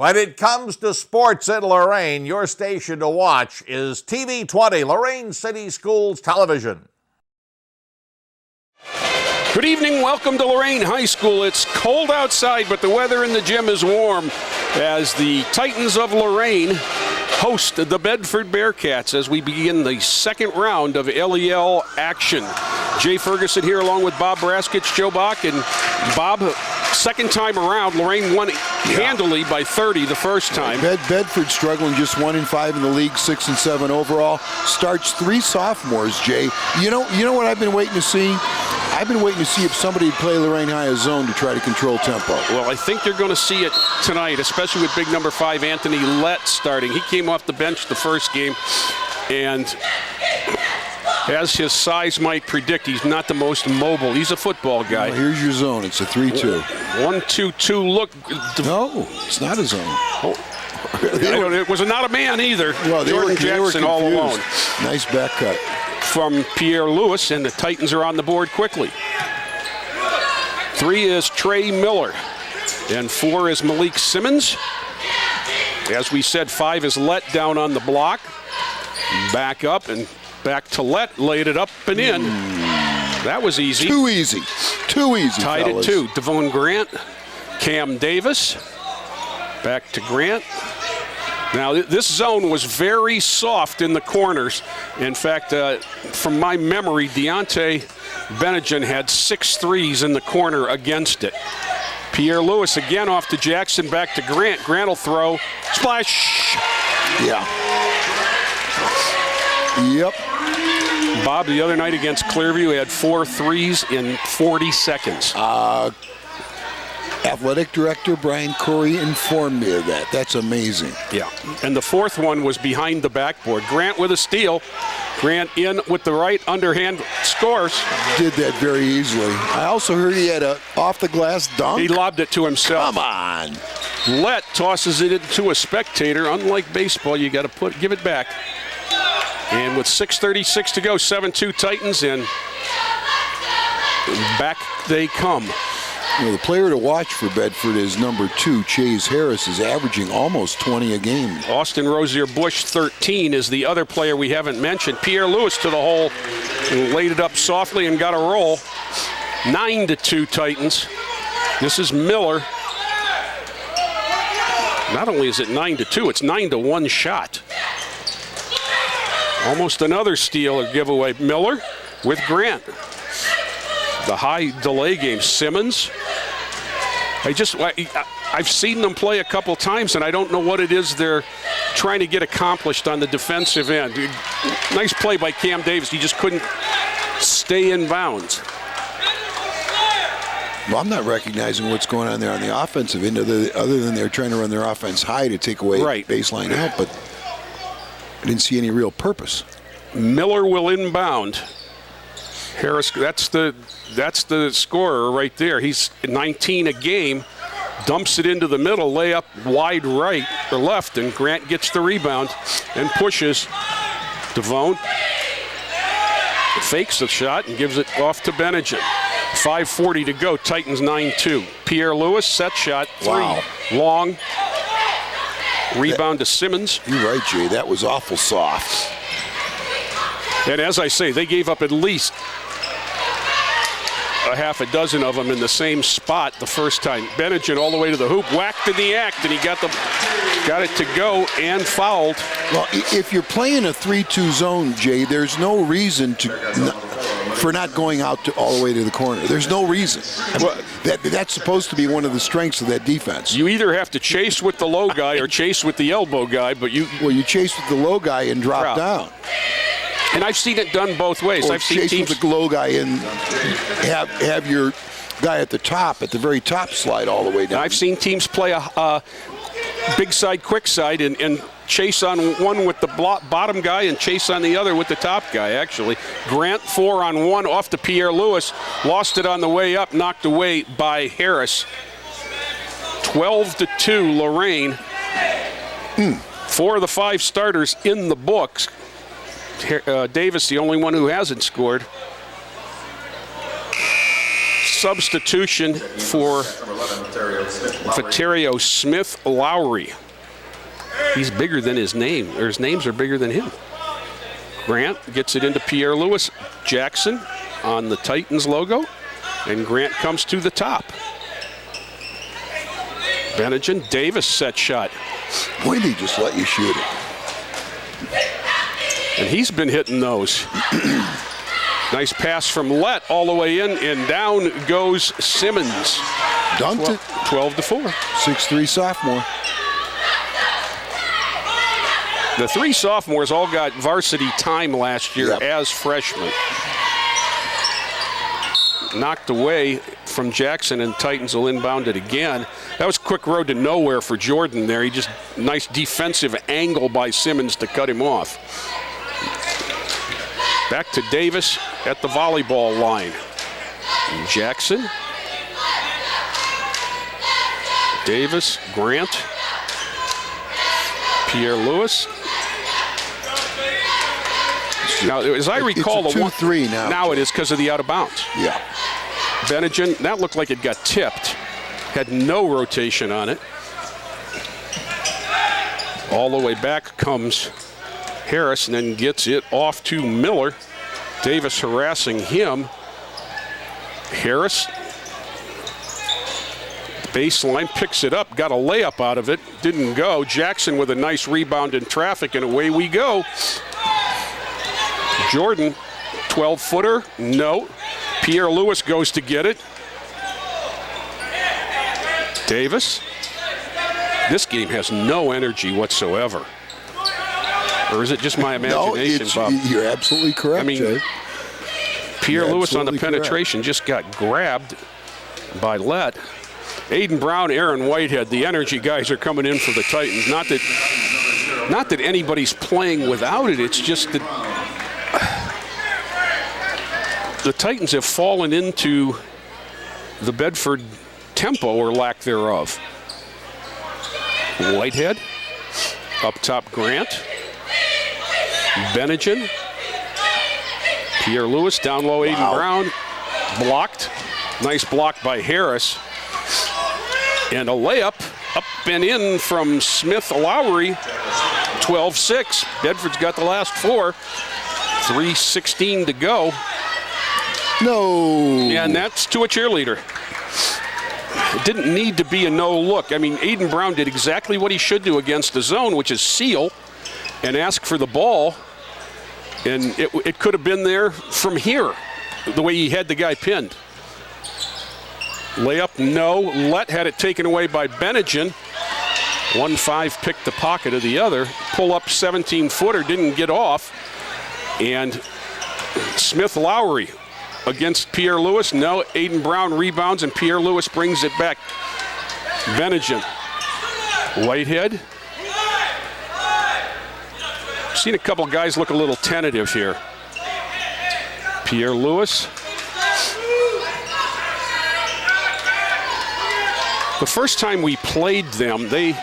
When it comes to sports in Lorain, your station to watch is TV 20, Lorain City Schools Television. Good evening, welcome to Lorain High School. It's cold outside, but the weather in the gym is warm as the Titans of Lorain host the Bedford Bearcats as we begin the second round of LEL action. Jay Ferguson here along with Bob Braskich, Joe Bach, and Bob, second time around, Lorain won handily by 30 the first time. Bedford struggling, just 1-5 in the league, 6-7 overall. Starts 3 sophomores, Jay. You know what I've been waiting to see? I've been waiting to see if somebody would play Lorain High a zone to try to control tempo. Well, I think you're going to see it tonight, especially with big number 5, Anthony Lett, starting. He came off the bench the first game, and as his size might predict, he's not the most mobile. He's a football guy. Well, here's your zone. It's a 3-2. 1-2-2 look. No, it's not a zone. Oh. It was not a man either. Well, Jordan Jackson all alone. Nice back cut from Pierre Lewis, and the Titans are on the board quickly. 3 is Trey Miller, and 4 is Malik Simmons. As we said, 5 is Lett down on the block. Back up and back to Lett, laid it up and in. That was easy. Too easy. Too easy, tied fellas. It 2. Devon Grant, Cam Davis. Back to Grant. Now, this zone was very soft in the corners. In fact, from my memory, Deontay Benejan had 6 threes in the corner against it. Pierre Lewis again off to Jackson, back to Grant. Grant will throw. Splash! Yeah. Yep. Bob, the other night against Clearview, he had 4 threes in 40 seconds. Athletic director Brian Corey informed me of that. That's amazing. Yeah, and the 4th one was behind the backboard. Grant with a steal. Grant in with the right underhand, scores. Did that very easily. I also heard he had a off-the-glass dunk. He lobbed it to himself. Come on. Lett tosses it into a spectator. Unlike baseball, you got to give it back. And with 6:36 to go, 7-2 Titans, and back they come. You know, the player to watch for Bedford is number 2, Chase Harris, is averaging almost 20 a game. Austin Rozier Bush, 13, is the other player we haven't mentioned. Pierre Lewis to the hole, and laid it up softly and got a roll. 9-2 Titans. This is Miller. Not only is it 9-2, it's 9-1 shot. Almost another steal or giveaway. Miller with Grant. The high delay game. Simmons. I've seen them play a couple times, and I don't know what it is they're trying to get accomplished on the defensive end. Nice play by Cam Davis. He just couldn't stay in bounds. Well, I'm not recognizing what's going on there on the offensive end, other than they're trying to run their offense high to take away baseline out, but I didn't see any real purpose. Miller will inbound. Harris, that's the scorer right there. He's 19 a game, dumps it into the middle, layup wide right or left, and Grant gets the rebound and pushes. Devon fakes the shot and gives it off to Benejan. 5:40 to go, Titans 9-2. Pierre Lewis, set shot, 3, wow. Long. Rebound to Simmons. You're right, Jay, that was awful soft. And as I say, they gave up at least a half a dozen of them in the same spot the first time. Benejan all the way to the hoop, whacked in the act, and he got it to go and fouled. Well, if you're playing a 3-2 zone, Jay, there's no reason for not going out all the way to the corner. There's no reason. That's supposed to be one of the strengths of that defense. You either have to chase with the low guy or chase with the elbow guy, but you chase with the low guy and drop down. And I've seen it done both ways. Or I've seen chase teams with the low guy and have your guy at the very top, slide all the way down. I've seen teams play a big side, quick side, and chase on one with the bottom guy and chase on the other with the top guy, actually. Grant 4-on-1 off to Pierre Lewis. Lost it on the way up, knocked away by Harris. 12-2 Lorain. 4 of the 5 starters in the books. Davis, the only one who hasn't scored. substitution for Vaterio Smith Lowry. He's bigger than his name, or his names are bigger than him. Grant gets it into Pierre Lewis. Jackson on the Titans logo, and Grant comes to the top. Benjamin Davis set shot. Boy, they just let you shoot it. And he's been hitting those. Nice pass from Lett all the way in, and down goes Simmons. Dunked it. 12-4. 6'3" sophomore. The three sophomores all got varsity time last year as freshmen. Knocked away from Jackson, and Titans will inbound it again. That was a quick road to nowhere for Jordan there. He just, nice defensive angle by Simmons to cut him off. Back to Davis at the volleyball line. Jackson. Davis, Grant. Pierre Lewis. Now, as I recall, it's a 2-3 now. Now it is because of the out of bounds. Yeah. Benjamin, that looked like it got tipped. Had no rotation on it. All the way back comes Harris, and then gets it off to Miller. Davis harassing him. Harris, baseline, picks it up, got a layup out of it, didn't go. Jackson with a nice rebound in traffic, and away we go. Jordan, 12-footer, no. Pierre Lewis goes to get it. Davis. This game has no energy whatsoever. Or is it just my imagination, Bob? You're absolutely correct, I mean, Jay. Pierre Lewis on the penetration correct. just got grabbed by Lett. Aiden Brown, Aaron Whitehead, the energy guys are coming in for the Titans. Not that anybody's playing without it, it's just that the Titans have fallen into the Bedford tempo or lack thereof. Whitehead, up top Grant. Benjamin. Pierre Lewis, down low Aiden Brown. Blocked. Nice block by Harris. And a layup up and in from Smith Lowry. 12-6. Bedford's got the last four. 3:16 to go. No. And that's to a cheerleader. It didn't need to be a no look. I mean, Aiden Brown did exactly what he should do against the zone, which is seal and ask for the ball. And it could have been there from here, the way he had the guy pinned. Layup, no. Lett had it taken away by Benjamin. 1-5 picked the pocket of the other. Pull up 17-footer, didn't get off. And Smith Lowry against Pierre Lewis. No, Aiden Brown rebounds, and Pierre Lewis brings it back. Benjamin. Whitehead. Seen a couple guys look a little tentative here. Pierre Lewis. The first time we played them, they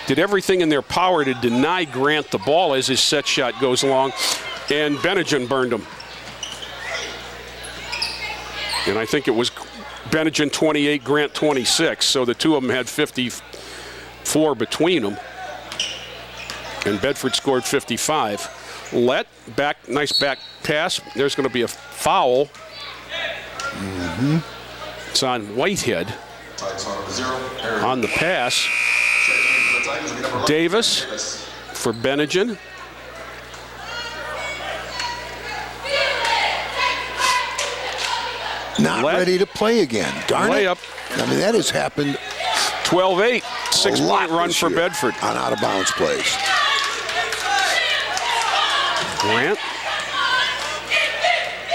did everything in their power to deny Grant the ball as his set shot goes long, and Benjamin burned him. And I think it was Benjamin 28, Grant 26, so the two of them had 54 between them. And Bedford scored 55. Lett, back, nice back pass. There's going to be a foul. It's on Whitehead. On the pass. Davis for Benjamin. Not ready to play again. Darn Layup. it. I mean, that has happened. 12-8. 6-point run for Bedford. On out-of-bounds plays. Grant.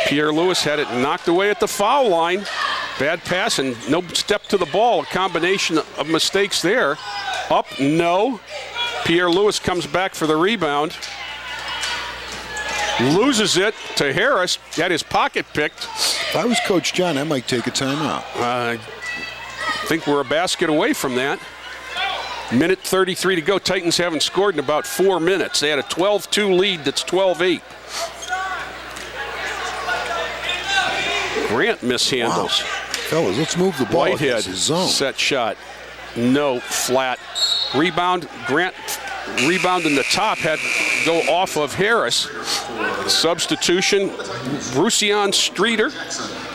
Pierre Lewis had it knocked away at the foul line. Bad pass and no step to the ball. A combination of mistakes there. Up, no. Pierre Lewis comes back for the rebound. Loses it to Harris. Got his pocket picked. If I was Coach John, I might take a timeout. I think we're a basket away from that. Minute 33 to go. Titans haven't scored in about 4 minutes. They had a 12-2 lead that's 12-8. Grant mishandles. Fellas, let's move the ball. Whitehead, against his zone. set shot. No, flat. Rebound, Grant, rebound in the top, had to go off of Harris. Substitution, Brucian Streeter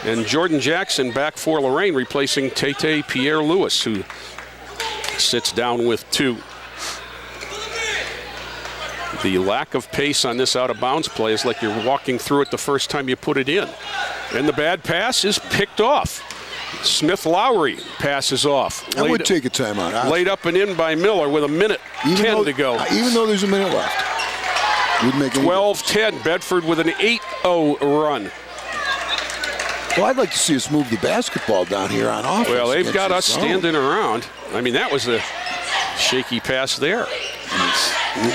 and Jordan Jackson back for Lorain, replacing Tate Pierre-Louis, who sits down with 2. The lack of pace on this out-of-bounds play is like you're walking through it the first time you put it in. And the bad pass is picked off. Smith-Lowry passes off. I would take a timeout. Laid up and in by Miller with 1:10 to go. Even though there's a minute left. 12-10, Bedford with an 8-0 run. Well, I'd like to see us move the basketball down here on offense. Well, they've got us zone. standing around. I mean, that was a shaky pass there.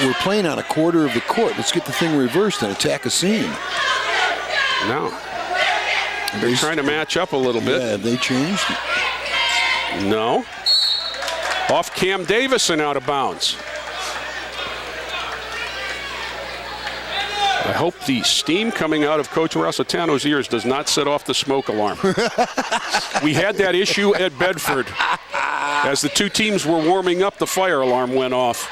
We're playing on a quarter of the court. Let's get the thing reversed and attack a seam. No. They're trying to match up a little bit. Yeah, they changed. No. Off Cam Davis and out of bounds. I hope the steam coming out of Coach Rossitano's ears does not set off the smoke alarm. We had that issue at Bedford. As the 2 teams were warming up, the fire alarm went off,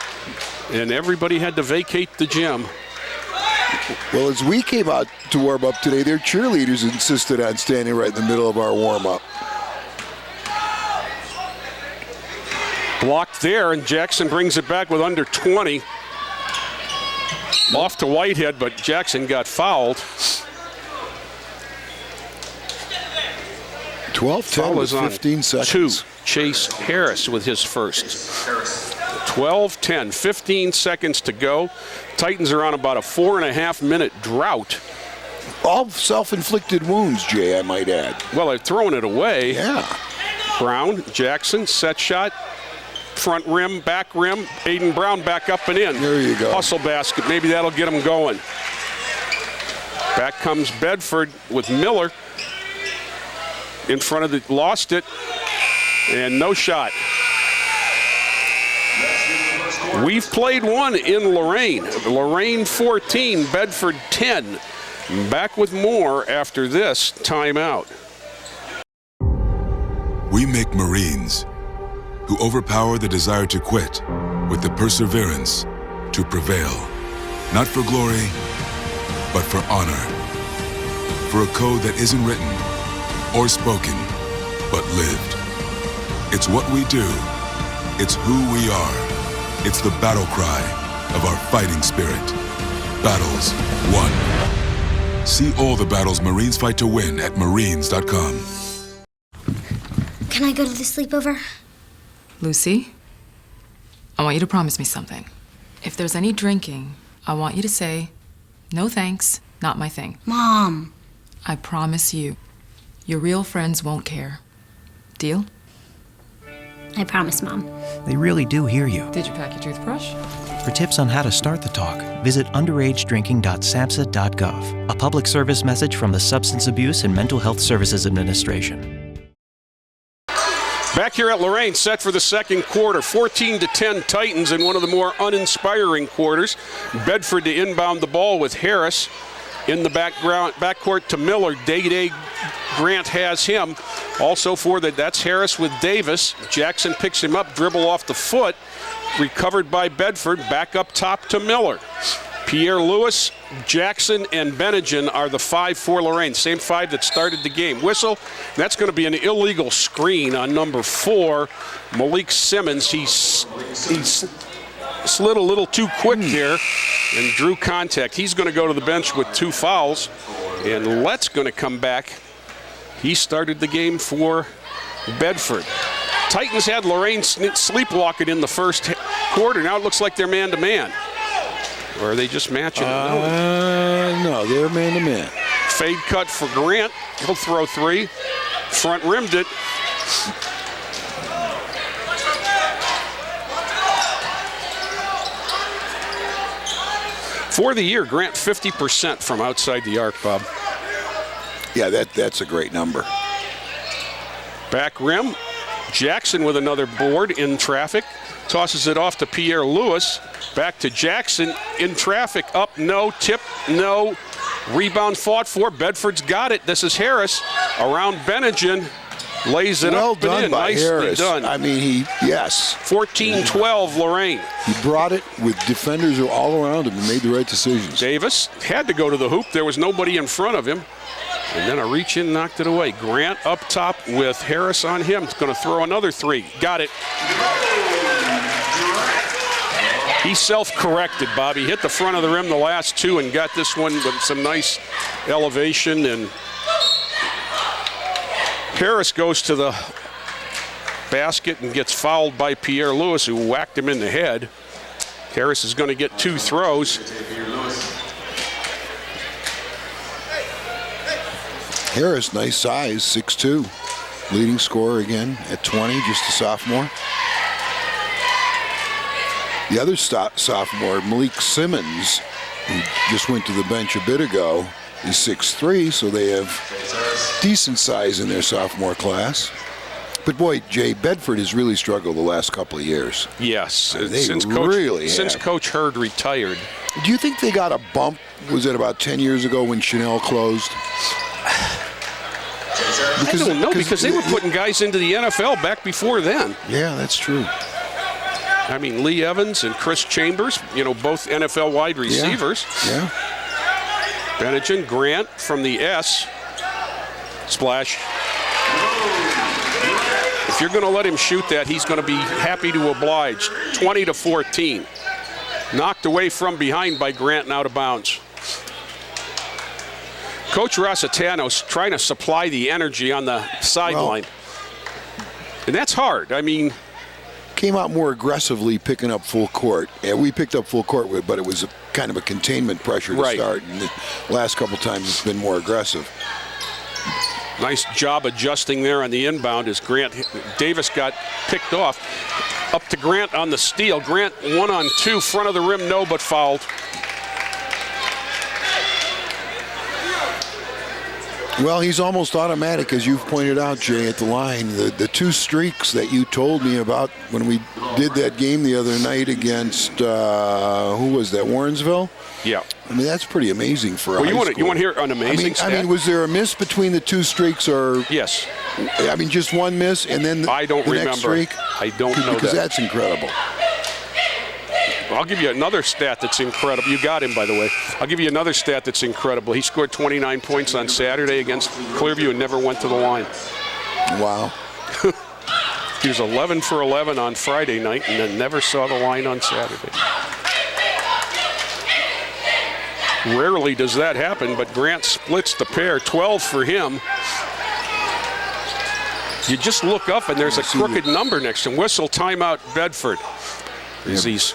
and everybody had to vacate the gym. Well, as we came out to warm up today, their cheerleaders insisted on standing right in the middle of our warm-up. Blocked there, and Jackson brings it back with under 20. Off to Whitehead, but Jackson got fouled. 12-10 with 15 seconds. 2. Chase Harris with his first. 12-10, 15 seconds to go. Titans are on about a 4.5-minute drought. All self-inflicted wounds, Jay, I might add. Well, they've thrown it away. Yeah. Brown, Jackson, set shot. Front rim, back rim. Aiden Brown back up and in. There you go. Hustle basket. Maybe that'll get him going. Back comes Bedford with Miller. In front of the, lost it. And no shot. We've played one in Lorain. Lorain 14, Bedford 10. Back with more after this timeout. We make Marines who overpower the desire to quit with the perseverance to prevail. Not for glory, but for honor. For a code that isn't written or spoken, but lived. It's what we do. It's who we are. It's the battle cry of our fighting spirit. Battles won. See all the battles Marines fight to win at marines.com. Can I go to the sleepover? Lucy, I want you to promise me something. If there's any drinking, I want you to say, no thanks, not my thing. Mom. I promise you, your real friends won't care. Deal? I promise, Mom. They really do hear you. Did you pack your toothbrush? For tips on how to start the talk, visit underagedrinking.samhsa.gov. A public service message from the Substance Abuse and Mental Health Services Administration. Back here at Lorain, set for the second quarter. 14-10 Titans in one of the more uninspiring quarters. Bedford to inbound the ball with Harris. In the backcourt to Miller. Day-to-day Grant has him. Also for that's Harris with Davis. Jackson picks him up, dribble off the foot. Recovered by Bedford. Back up top to Miller. Pierre-Louis, Jackson, and Bennigan are the 5 for Lorain. Same 5 that started the game. Whistle. That's going to be an illegal screen on number 4, Malik Simmons. He slid a little too quick there and drew contact. He's going to go to the bench with 2 fouls. And Lett's going to come back. He started the game for Bedford. Titans had Lorain sleepwalking in the first quarter. Now it looks like they're man-to-man. Or are they just matching? No, they're man-to-man. Fade cut for Grant. He'll throw 3. Front rimmed it. For the year, Grant 50% from outside the arc, Bob. Yeah, that's a great number. Back rim. Jackson with another board in traffic. Tosses it off to Pierre-Louis. Back to Jackson in traffic. Up, no. Tip, no. Rebound fought for. Bedford's got it. This is Harris around Bennigan. Lays it well up done and in. by Nicely Harris. done. I mean, yes. 14-12 Lorain. He brought it with defenders all around him and made the right decisions. Davis had to go to the hoop. There was nobody in front of him. And then a reach in knocked it away. Grant up top with Harris on him. He's going to throw another three. Got it. He self-corrected, Bobby. Hit the front of the rim the last two and got this one with some nice elevation. And Harris goes to the basket and gets fouled by Pierre Lewis, who whacked him in the head. Harris is going to get 2 throws. Harris, nice size, 6'2". Leading scorer again at 20, just a sophomore. The other sophomore, Malik Simmons, who just went to the bench a bit ago, is 6'3", so they have decent size in their sophomore class. But boy, Jay, Bedford has really struggled the last couple of years. Yes, since Coach Hurd retired. Do you think they got a bump? Was it about 10 years ago when Chanel closed? I don't know, because they were putting guys into the NFL back before then. Yeah, that's true. I mean, Lee Evans and Chris Chambers, both NFL wide receivers. Yeah. Benedict Grant from the S. Splash. If you're going to let him shoot that, he's going to be happy to oblige. 20-14. Knocked away from behind by Grant and out of bounds. Coach Rossitano's trying to supply the energy on the sideline. And that's hard. I mean, came out more aggressively picking up full court. Yeah, we picked up full court, but it was kind of a containment pressure to start. And the last couple times it's been more aggressive. Nice job adjusting there on the inbound as Davis got picked off. Up to Grant on the steal. Grant 1-on-2, front of the rim, no, but fouled. Well, he's almost automatic, as you've pointed out, Jay, at the line. The 2 streaks that you told me about when we did that game the other night against, who was that, Warrensville? Yeah. I mean, that's pretty amazing for well, high school. You want to hear an amazing stat? I mean, was there a miss between the 2 streaks, or? Yes. I mean, just one miss and then I don't remember. Next streak? I don't know because that. That's incredible. I'll give you another stat that's incredible. You got him, by the way. I'll give you another stat that's incredible. He scored 29 points on Saturday against Clearview and never went to the line. Wow. He was 11 for 11 on Friday night and then never saw the line on Saturday. Rarely does that happen, but Grant splits the pair. 12 for him. You just look up and there's a crooked number next to him. Whistle, timeout, Bedford. He's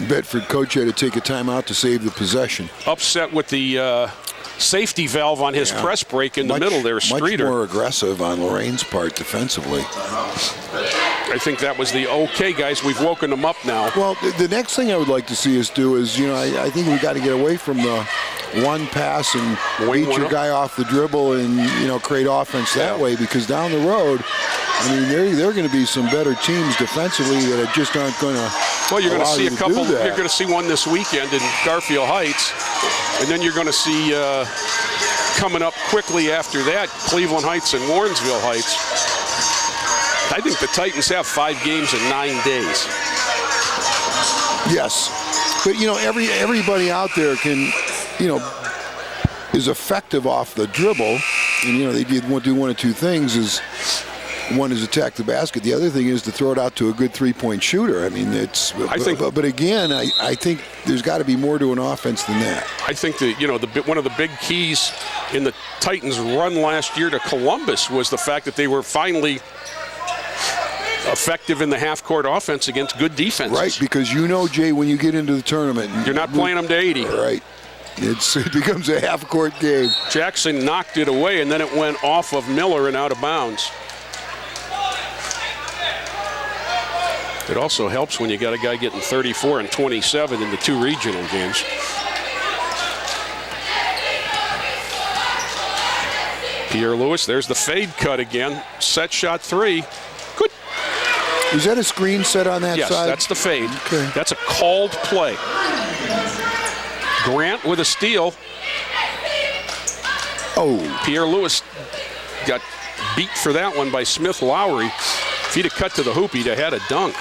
Bedford coach had to take a timeout to save the possession. Upset with the safety valve on his press break in the middle there, Streeter. Much more aggressive on Lorain's part defensively. I think that was the okay, guys. We've woken them up now. Well, the next thing I would like to see us do is, I think we got to get away from the one pass and beat your guy off the dribble and, create offense that way, because down the road, I mean, there are going to be some better teams defensively that just aren't going to. Well, you're going to see a couple. You're going to see one this weekend in Garfield Heights, and then you're going to see coming up quickly after that, Cleveland Heights and Warrensville Heights. I think the Titans have 5 games in 9 days. Yes, but everybody out there can, is effective off the dribble, and they do one of 2 things: is one is attack the basket, the other thing is to throw it out to a good 3-point shooter. I mean, but again, I think there's got to be more to an offense than that. I think that one of the big keys in the Titans' run last year to Columbus was the fact that they were finally effective in the half-court offense against good defenses. Right, because Jay, when you get into the tournament, you're not playing them to 80. Right. It becomes a half-court game. Jackson knocked it away, and then it went off of Miller and out of bounds. It also helps when you got a guy getting 34 and 27 in the 2 regional games. Pierre Lewis, there's the fade cut again. Set shot 3. Good. Was that a screen set on that side? Yes, that's the fade. Okay. That's a called play. Grant with a steal. Oh. Pierre Lewis got beat for that one by Smith Lowry. If he'd have cut to the hoop, he'd have had a dunk.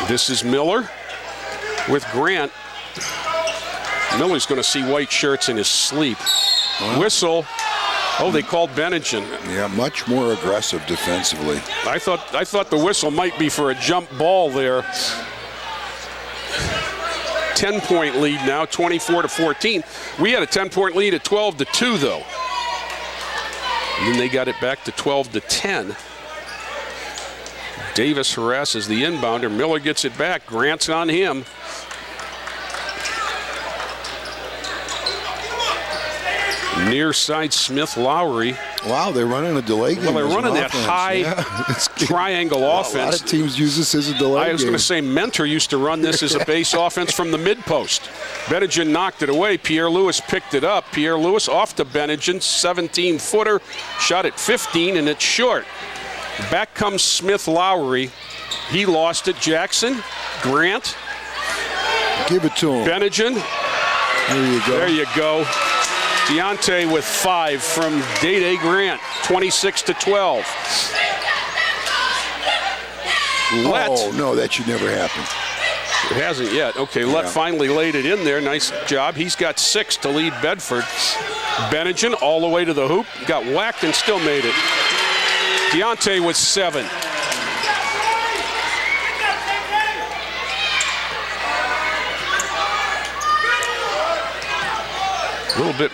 This is Miller with Grant. Miller's going to see white shirts in his sleep. Whistle. Oh, they called Benningen. Yeah, much more aggressive defensively. I thought the whistle might be for a jump ball there. 10-point lead now, 24-14. We had a 10-point lead at 12-2, though. And then they got it back to 12-10. Davis harasses the inbounder. Miller gets it back. Grant's on him. Near side Smith Lowry. Wow, they're running a delay game. Well, they're running that offense. high triangle offense. A lot of teams use this as a delay game. I was going to say Mentor used to run this as a base offense from the mid-post. Benningen knocked it away. Pierre Lewis picked it up. Pierre Lewis off to Benningen, 17-footer, shot at 15, and it's short. Back comes Smith Lowry. He lost it. Jackson, Grant. Give it to him. Benningen. There you go. There you go. Deontay with 5 from Day Grant, 26-12. Let. Oh, no, that should never happen. It hasn't yet. Okay, Let finally laid it in there. Nice job. He's got 6 to lead Bedford. Benningen all the way to the hoop. Got whacked and still made it. Deontay with 7. A little bit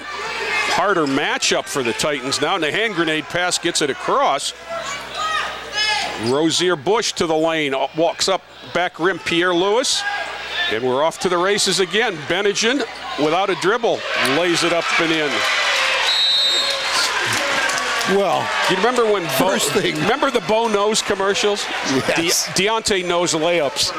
harder matchup for the Titans now, and the hand grenade pass gets it across. Rozier Bush to the lane, walks up back rim, Pierre Lewis, and we're off to the races again. Benningen, without a dribble, lays it up and in. Well, you remember when remember the Bo Knows commercials? Yes. Deontay knows layups.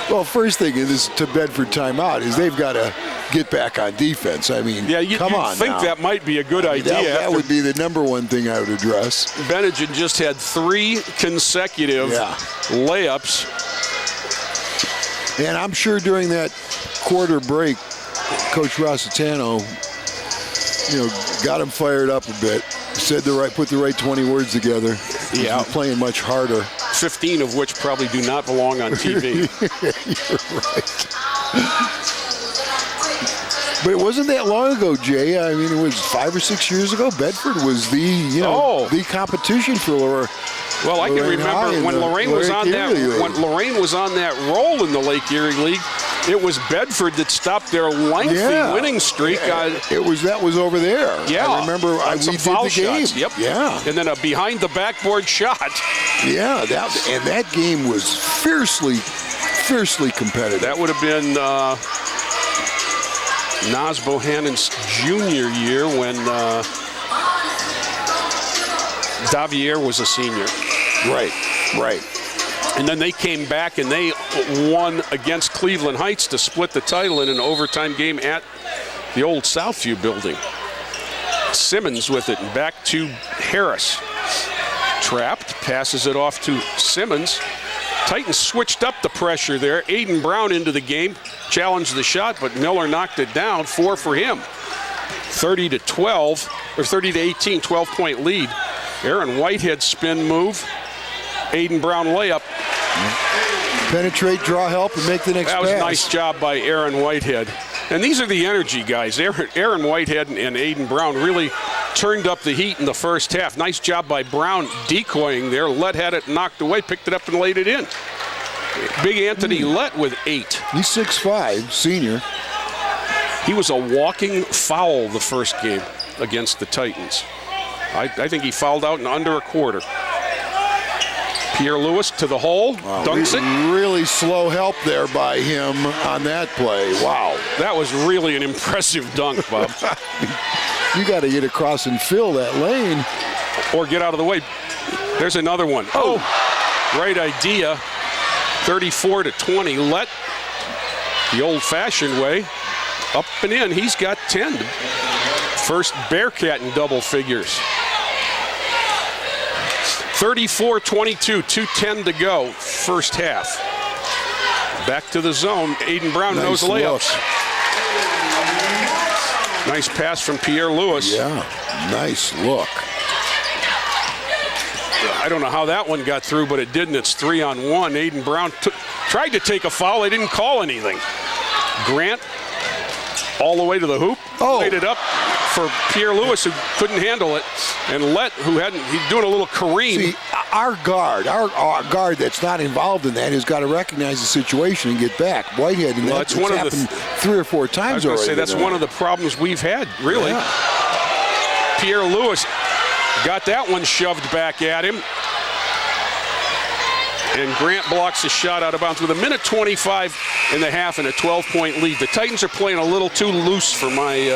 Well, first thing is to Bedford timeout is they've got to get back on defense. I mean, come on. I think that might be a good idea. That would be the number one thing I would address. Benningen just had 3 consecutive layups. And I'm sure during that quarter break, Coach Rossitano, got him fired up a bit. Put the right 20 words together. Yeah. Playing much harder. 15 of which probably do not belong on TV. You're right. But it wasn't that long ago, Jay. I mean, it was 5 or 6 years ago. Bedford was the competition for Lorain. Well, I can remember when Lorain was on that roll in the Lake Erie League. It was Bedford that stopped their lengthy winning streak. That was over there. Yeah, I remember we did the game. Shots. Yep. Yeah, and then a behind the backboard shot. Yeah, that game was fiercely competitive. That would have been Naz Bohannon's junior year when Davier was a senior. Right. And then they came back and they won against Cleveland Heights to split the title in an overtime game at the old Southview building. Simmons with it and back to Harris. Trapped, passes it off to Simmons. Titans switched up the pressure there. Aiden Brown into the game, challenged the shot, but Miller knocked it down. 4 for him. 30-12, or 30-18, 12-point lead. Aaron Whitehead spin move. Aiden Brown layup. Penetrate, draw help, and make the next pass. That was a nice job by Aaron Whitehead. And these are the energy guys. Aaron Whitehead and Aiden Brown really turned up the heat in the first half. Nice job by Brown decoying there. Lett had it knocked away, picked it up and laid it in. Big Anthony Lett with 8. He's 6'5", senior. He was a walking foul the first game against the Titans. I think he fouled out in under a quarter. Pierre Lewis to the hole, dunks it. Really slow help there by him on that play. Wow. That was really an impressive dunk, Bob. You got to get across and fill that lane. Or get out of the way. There's another one. Oh, great idea. 34-20. Lett the old-fashioned way. Up and in. He's got 10. First Bearcat in double figures. 34-22, 2:10 to go, first half. Back to the zone. Aiden Brown knows layups. Nice pass from Pierre Lewis. Yeah, nice look. I don't know how that one got through, but it didn't. It's 3-on-1. Aiden Brown tried to take a foul. They didn't call anything. Grant all the way to the hoop. Laid it up for Pierre Lewis, who couldn't handle it. And Lett, he's doing a little Kareem. See, our guard that's not involved in that has got to recognize the situation and get back. Whitehead, and that's happened 3 or 4 times already. Say that's one of the problems we've had, really. Yeah. Pierre Lewis got that one shoved back at him. And Grant blocks a shot out of bounds with 1:25 in the half and a 12-point lead. The Titans are playing a little too loose for my...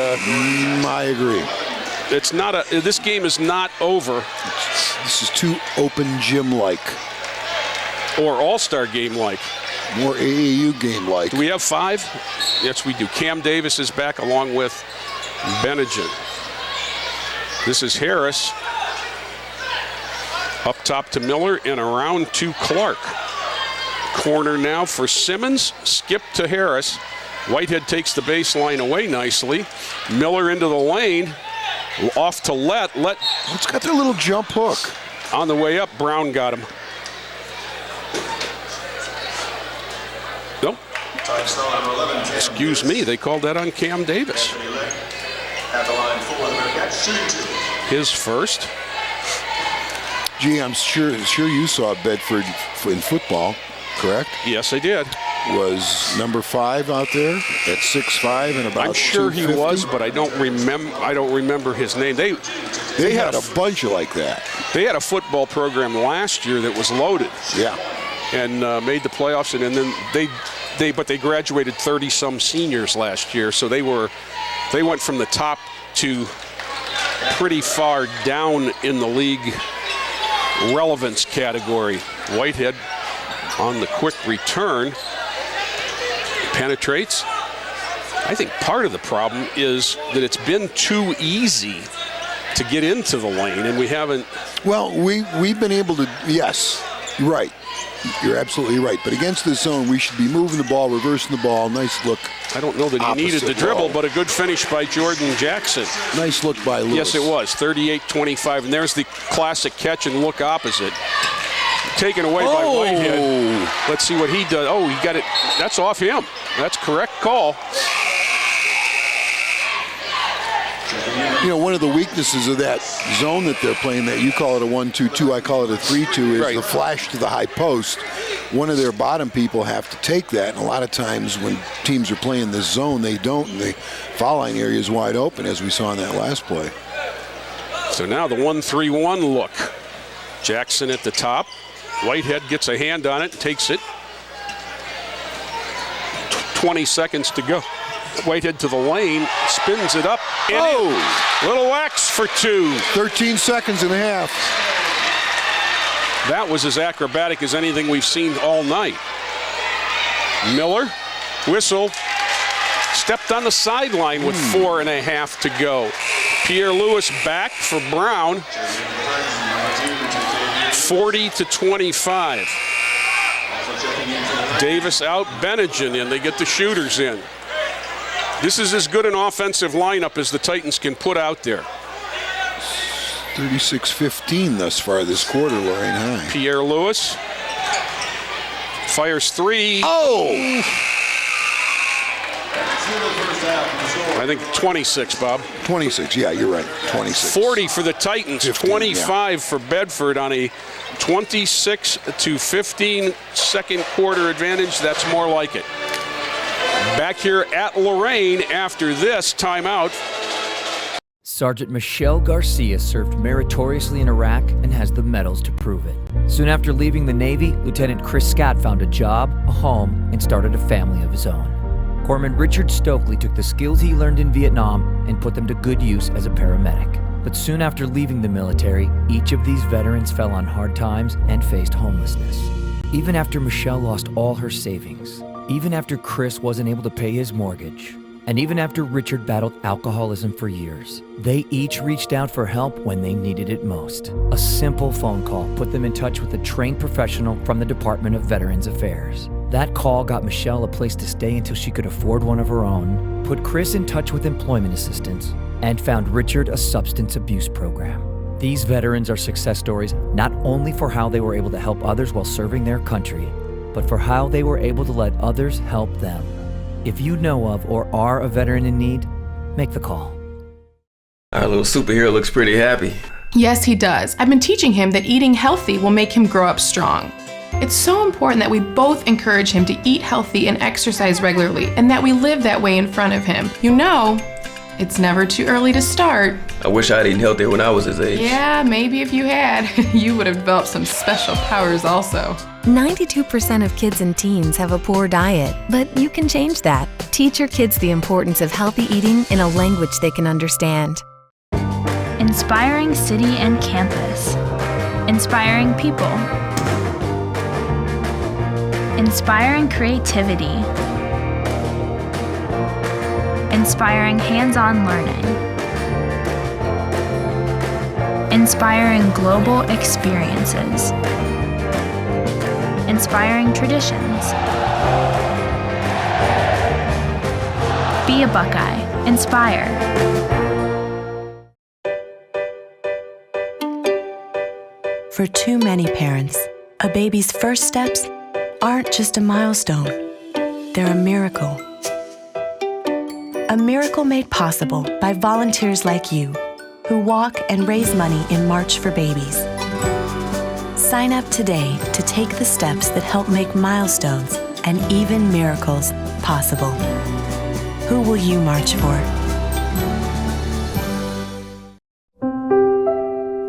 I agree. It's not this game is not over. This is too open gym-like. Or all-star game-like. More AAU game-like. Do we have 5? Yes, we do. Cam Davis is back along with Benedict. This is Harris. Up top to Miller and around to Clark. Corner now for Simmons. Skip to Harris. Whitehead takes the baseline away nicely. Miller into the lane. Off to Lett. It's got that little jump hook. On the way up, Brown got him. Nope. Excuse me, they called that on Cam Davis. His first. Gee, I'm sure you saw Bedford in football, correct? Yes, I did. Was number 5 out there at 6'5" and about I'm sure he 250? was, but I don't remember his name. They had a bunch like that. They had a football program last year that was loaded. Yeah. And made the playoffs, and then they graduated 30-some seniors last year, so they went from the top to pretty far down in the league relevance category. Whitehead on the quick return penetrates. I think part of the problem is that it's been too easy to get into the lane, and we haven't. Well, we've been able to. Yes, right. You're absolutely right. But against the zone, we should be moving the ball, reversing the ball. Nice look. I don't know that he needed the dribble, but a good finish by Jordan Jackson. Nice look by Lewis. Yes, it was. 38-25. And there's the classic catch and look opposite. Taken away by Whitehead. Let's see what he does. Oh, he got it. That's off him. That's correct call. You know, one of the weaknesses of that zone that they're playing, that you call it a 1-2-2, I call it a 3-2, is the flash to the high post. One of their bottom people have to take that, and a lot of times when teams are playing this zone, they don't, and the foul line area is wide open, as we saw in that last play. So now the 1-3-1 look. Jackson at the top. Whitehead gets a hand on it, takes it. 20 seconds to go. Whitehead to the lane, spins it up, and little wax for 2. 13 seconds and a half. That was as acrobatic as anything we've seen all night. Miller, whistle, stepped on the sideline with 4.5 to go. Pierre Lewis back for Brown. 40-25. Davis out, Benedict in. They get the shooters in. This is as good an offensive lineup as the Titans can put out there. 36-15 thus far this quarter, Lorain High. Pierre Lewis fires 3. I think 26, Bob. 26, yeah, you're right. 26. 40 for the Titans, 15, 25 for Bedford on a 26-15 second quarter advantage. That's more like it. Back here at Lorain after this timeout. Sergeant Michelle Garcia served meritoriously in Iraq and has the medals to prove it. Soon after leaving the Navy, Lieutenant Chris Scott found a job, a home, and started a family of his own. Corpsman Richard Stokely took the skills he learned in Vietnam and put them to good use as a paramedic. But soon after leaving the military, each of these veterans fell on hard times and faced homelessness. Even after Michelle lost all her savings, even after Chris wasn't able to pay his mortgage, and even after Richard battled alcoholism for years, they each reached out for help when they needed it most. A simple phone call put them in touch with a trained professional from the Department of Veterans Affairs. That call got Michelle a place to stay until she could afford one of her own, put Chris in touch with employment assistance, and found Richard a substance abuse program. These veterans are success stories not only for how they were able to help others while serving their country, but for how they were able to let others help them. If you know of or are a veteran in need, make the call. Our little superhero looks pretty happy. Yes, he does. I've been teaching him that eating healthy will make him grow up strong. It's so important that we both encourage him to eat healthy and exercise regularly, and that we live that way in front of him. You know, it's never too early to start. I wish I'd eaten healthier when I was his age. Yeah, maybe if you had, you would have developed some special powers also. 92% of kids and teens have a poor diet, but you can change that. Teach your kids the importance of healthy eating in a language they can understand. Inspiring city and campus. Inspiring people. Inspiring creativity. Inspiring hands-on learning. Inspiring global experiences. Inspiring traditions. Be a Buckeye. Inspire. For too many parents, a baby's first steps aren't just a milestone. They're a miracle. A miracle made possible by volunteers like you, who walk and raise money in March for Babies. Sign up today to take the steps that help make milestones and even miracles possible. Who will you march for?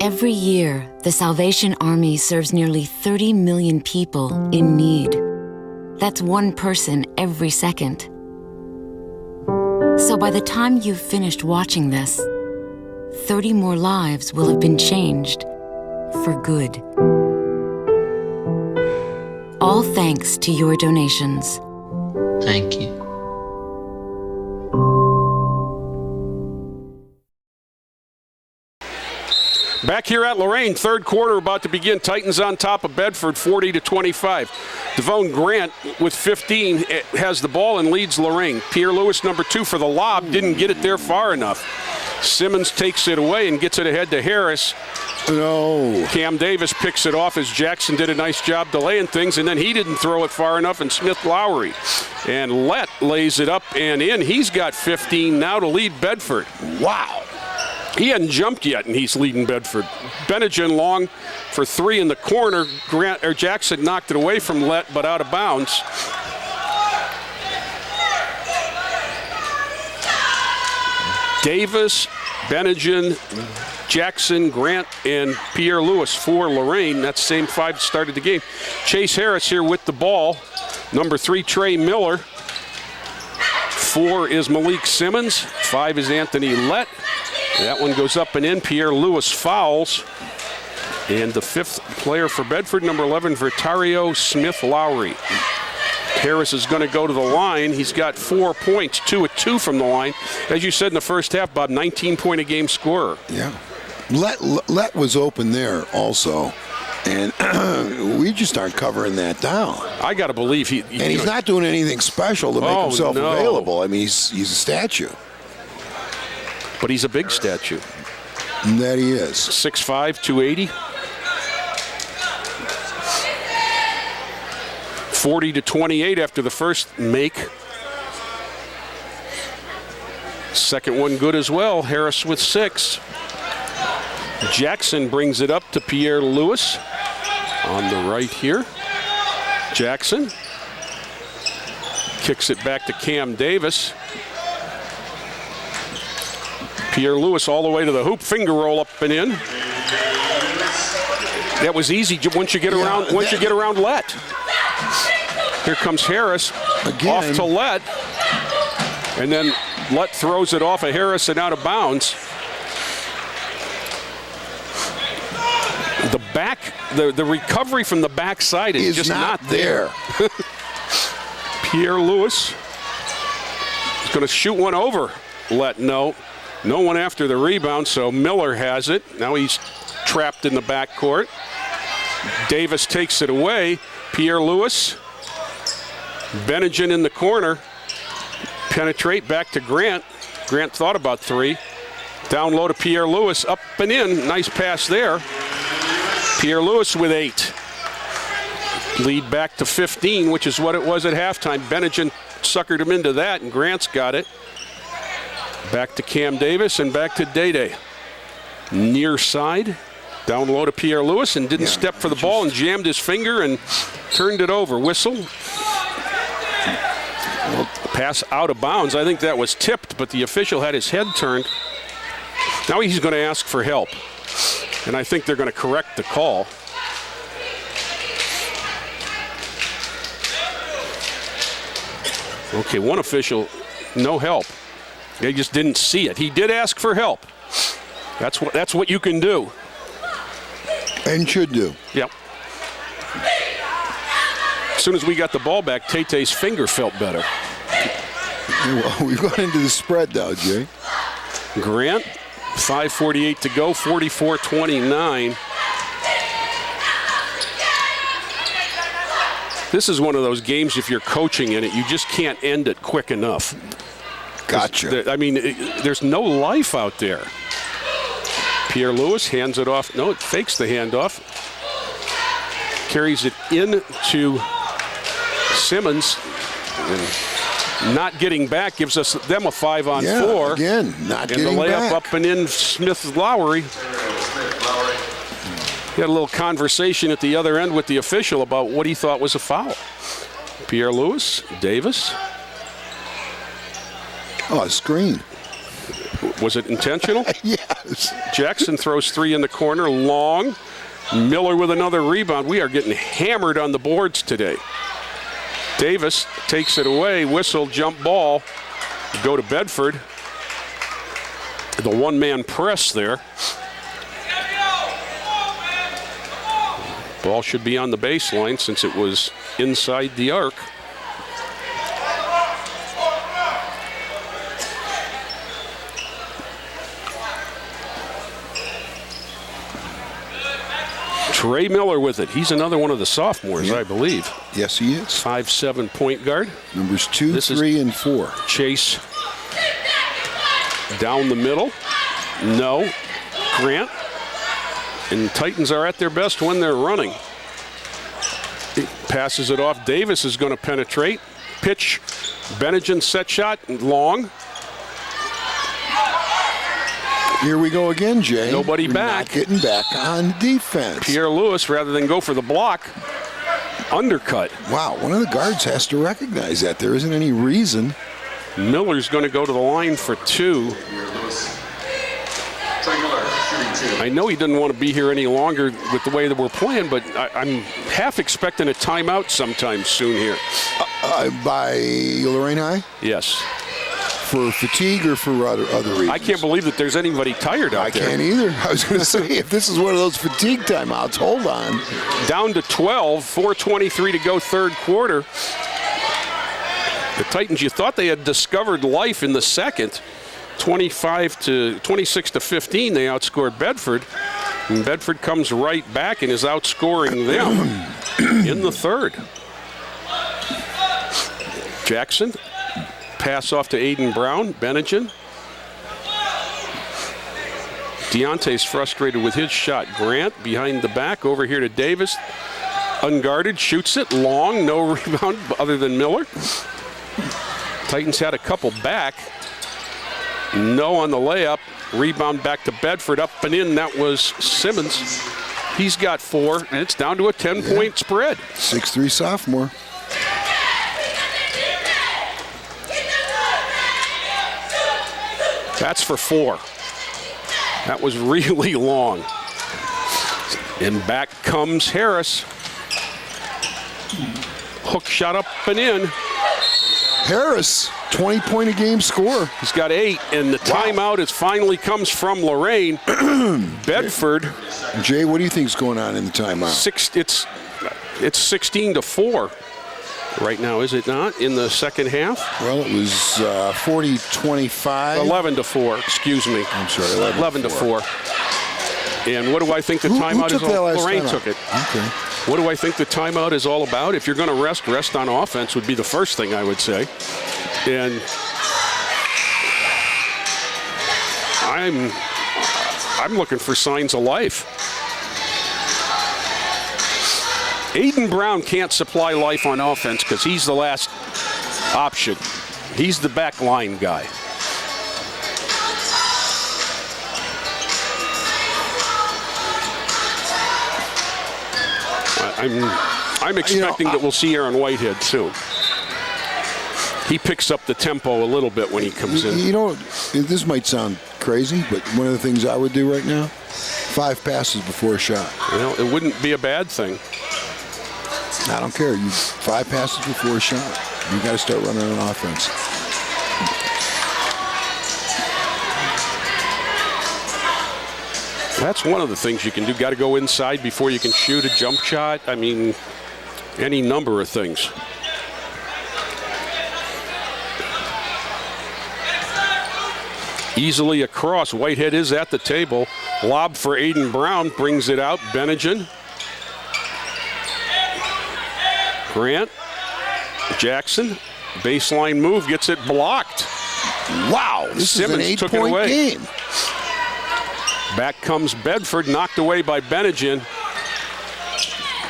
Every year, the Salvation Army serves nearly 30 million people in need. That's one person every second. So by the time you've finished watching this, 30 more lives will have been changed for good. All thanks to your donations. Thank you. Back here at Lorain, third quarter about to begin. Titans on top of Bedford, 40-25. Devone Grant with 15 has the ball and leads Lorain. Pierre Lewis, number 2 for the lob, didn't get it there far enough. Simmons takes it away and gets it ahead to Harris. No. Cam Davis picks it off as Jackson did a nice job delaying things, and then he didn't throw it far enough, and Smith Lowry. And Lett lays it up and in. He's got 15 now to lead Bedford. Wow. He hadn't jumped yet, and he's leading Bedford. Bennigan long for 3 in the corner. Jackson knocked it away from Lett, but out of bounds. Davis, Bennigan, Jackson, Grant, and Pierre Lewis for Lorain. That's the same 5 that started the game. Chase Harris here with the ball. Number 3, Trey Miller. 4 is Malik Simmons. 5 is Anthony Lett. That one goes up and in. Pierre Lewis fouls. And the 5th player for Bedford, number 11, Vertario Smith Lowry. Harris is going to go to the line. He's got 4 points, 2 of 2 from the line. As you said in the first half, Bob, 19-point-a-game scorer. Yeah. Lett was open there also. And we just aren't covering that down. I got to believe he's not doing anything special to make himself available. I mean, he's a statue. But he's a big statue. That he is. 6'5", 280. 40-28 after the first make. Second one good as well. Harris with 6. Jackson brings it up to Pierre Lewis on the right here. Jackson kicks it back to Cam Davis. Pierre Lewis all the way to the hoop, finger roll up and in. That was easy once you get around. Once you get around Lett. Here comes Harris again. Off to Lett, and then Lett throws it off of Harris and out of bounds. The recovery from the backside is just not there. Pierre Lewis is going to shoot one over Lett. No one after the rebound, so Miller has it. Now he's trapped in the backcourt. Davis takes it away. Pierre Lewis Benningen in the corner. Penetrate back to Grant. Grant thought about 3. Down low to Pierre Lewis, up and in. Nice pass there. Pierre Lewis with 8. Lead back to 15, which is what it was at halftime. Benningen suckered him into that, and Grant's got it. Back to Cam Davis and back to Day. Near side. Down low to Pierre Lewis and didn't step for the ball and jammed his finger and turned it over. Whistle. Pass out of bounds. I think that was tipped, but the official had his head turned. Now he's going to ask for help. And I think they're going to correct the call. Okay, one official, no help. They just didn't see it. He did ask for help. That's what you can do. And should do. Yep. As soon as we got the ball back, Tay-Tay's finger felt better. Well, we've gone into the spread now, Jay. Grant, 5:48 to go, 44-29. This is one of those games, if you're coaching in it, you just can't end it quick enough. Gotcha. I mean, there's no life out there. Pierre Lewis hands it off. No, it fakes the handoff. Carries it in to Simmons. And not getting back gives them a 5-on-4. Again, not getting back. And the layup up and in Smith-Lowry. He had a little conversation at the other end with the official about what he thought was a foul. Pierre Lewis, Davis. Oh, a screen. Was it intentional? Yes. Jackson throws 3 in the corner, long. Miller with another rebound. We are getting hammered on the boards today. Davis takes it away, whistle, jump ball. Go to Bedford. The one-man press there. Ball should be on the baseline since it was inside the arc. Trey Miller with it. He's another one of the sophomores, I believe. Yes, he is. 5'7" point guard. Numbers 2, 3, and 4. Chase down the middle. No. Grant. And Titans are at their best when they're running. He passes it off. Davis is going to penetrate. Pitch. Benningen set shot. Long. Here we go again, Jay. Nobody We're back. Not getting back on defense. Pierre Lewis, rather than go for the block, undercut. Wow, one of the guards has to recognize that. There isn't any reason. Miller's going to go to the line for 2. I know he didn't want to be here any longer with the way that we're playing, but I'm half expecting a timeout sometime soon here. By Lorain High? Yes. For fatigue or for other reasons? I can't believe that there's anybody tired out there. I can't either. I was going to say, if this is one of those fatigue timeouts, hold on. Down to 12, 4:23 to go, third quarter. The Titans, you thought they had discovered life in the second. 26 to 15, they outscored Bedford. And Bedford comes right back and is outscoring them in the third. Jackson. Pass off to Aiden Brown. Benningen. Deontay's frustrated with his shot. Grant behind the back over here to Davis. Unguarded, shoots it. Long, no rebound other than Miller. Titans had a couple back. No on the layup. Rebound back to Bedford. Up and in, that was Simmons. He's got 4, and it's down to a 10-point spread. 6'3" sophomore. That's for 4. That was really long. And back comes Harris. Hook shot up and in. Harris, 20-point-a-game scorer. He's got 8, and the timeout finally comes from Lorain. Bedford. Jay, what do you think is going on in the timeout? It's 16 to 4. Right now, is it not, in the second half? Well, it was 40-25. 11 to 4, excuse me. I'm sorry, 11 to 4. And what do I think the timeout is all about? Lorain took it. Okay. What do I think the timeout is all about? If you're going to rest on offense would be the first thing I would say. And I'm looking for signs of life. Aiden Brown can't supply life on offense because he's the last option. He's the back line guy. I'm expecting that we'll see Aaron Whitehead too. He picks up the tempo a little bit when he comes in. You know, this might sound crazy, but one of the things I would do right now, 5 passes before a shot. Well, it wouldn't be a bad thing. I don't care. 5 passes before a shot. You got to start running on offense. That's one of the things you can do. Got to go inside before you can shoot a jump shot. I mean, any number of things. Easily across. Whitehead is at the table. Lob for Aiden Brown. Brings it out. Bennigan. Grant. Jackson. Baseline move. Gets it blocked. Wow. This Simmons is an took it away. game. Back comes Bedford. Knocked away by Bennigan.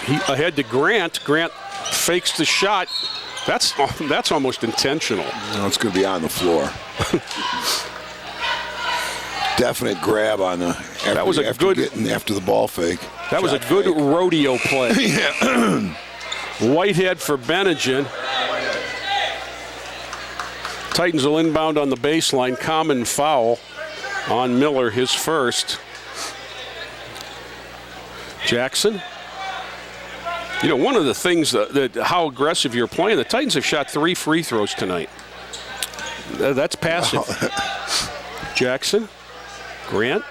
He ahead to Grant. Grant fakes the shot. That's almost intentional. No, it's going to be on the floor. Definite grab on the after the ball fake. That was a good rodeo play. Whitehead for Bennigan. Titans will inbound on the baseline. Common foul on Miller, his first. Jackson. You know, one of the things that how aggressive you're playing, the Titans have shot 3 free throws tonight. That's passive. Jackson. Grant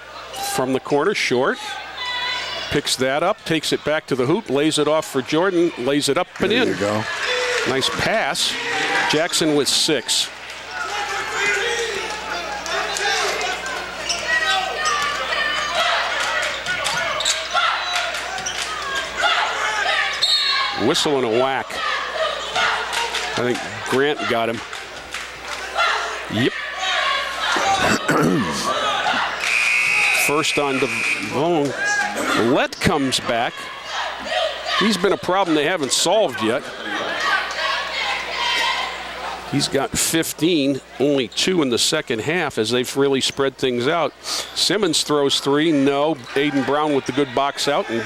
from the corner, short. Picks that up, takes it back to the hoop, lays it off for Jordan, lays it up and in. There you go. Nice pass. Jackson with 6. Whistle and a whack. I think Grant got him. Yep. First on Devone. Let comes back. He's been a problem they haven't solved yet. He's got 15, only 2 in the second half as they've really spread things out. Simmons throws 3, no. Aiden Brown with the good box out and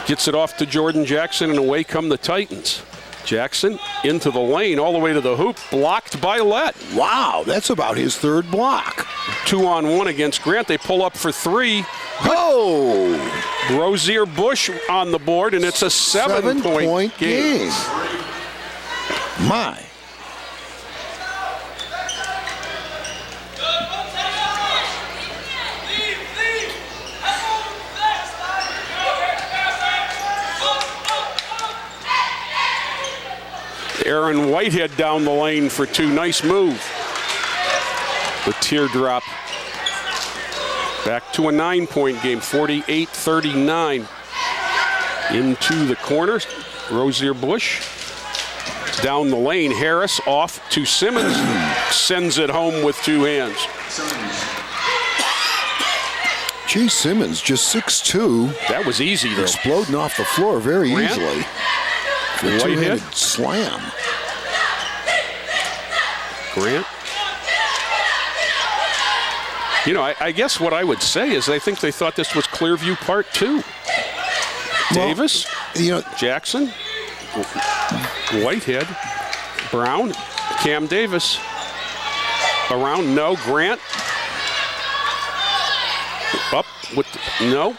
gets it off to Jordan Jackson, and away come the Titans. Jackson into the lane, all the way to the hoop, blocked by Lett. Wow, that's about his 3rd block. 2-on-1 against Grant. They pull up for 3. Oh! Rozier Bush on the board, and it's a 7-point game. My. Aaron Whitehead down the lane for 2. Nice move. The teardrop. Back to a 9-point game, 48-39. Into the corner, Rozier Bush. Down the lane, Harris off to Simmons. Sends it home with 2 hands. Gee, Simmons, just 6'2". That was easy, though. Exploding off the floor very Grant. easily. For a two-handed slam. Grant. You know, I guess what I would say is I think they thought this was Clearview Part 2. Davis, Jackson, Whitehead, Brown, Cam Davis. Around, no. Grant. Up with, no.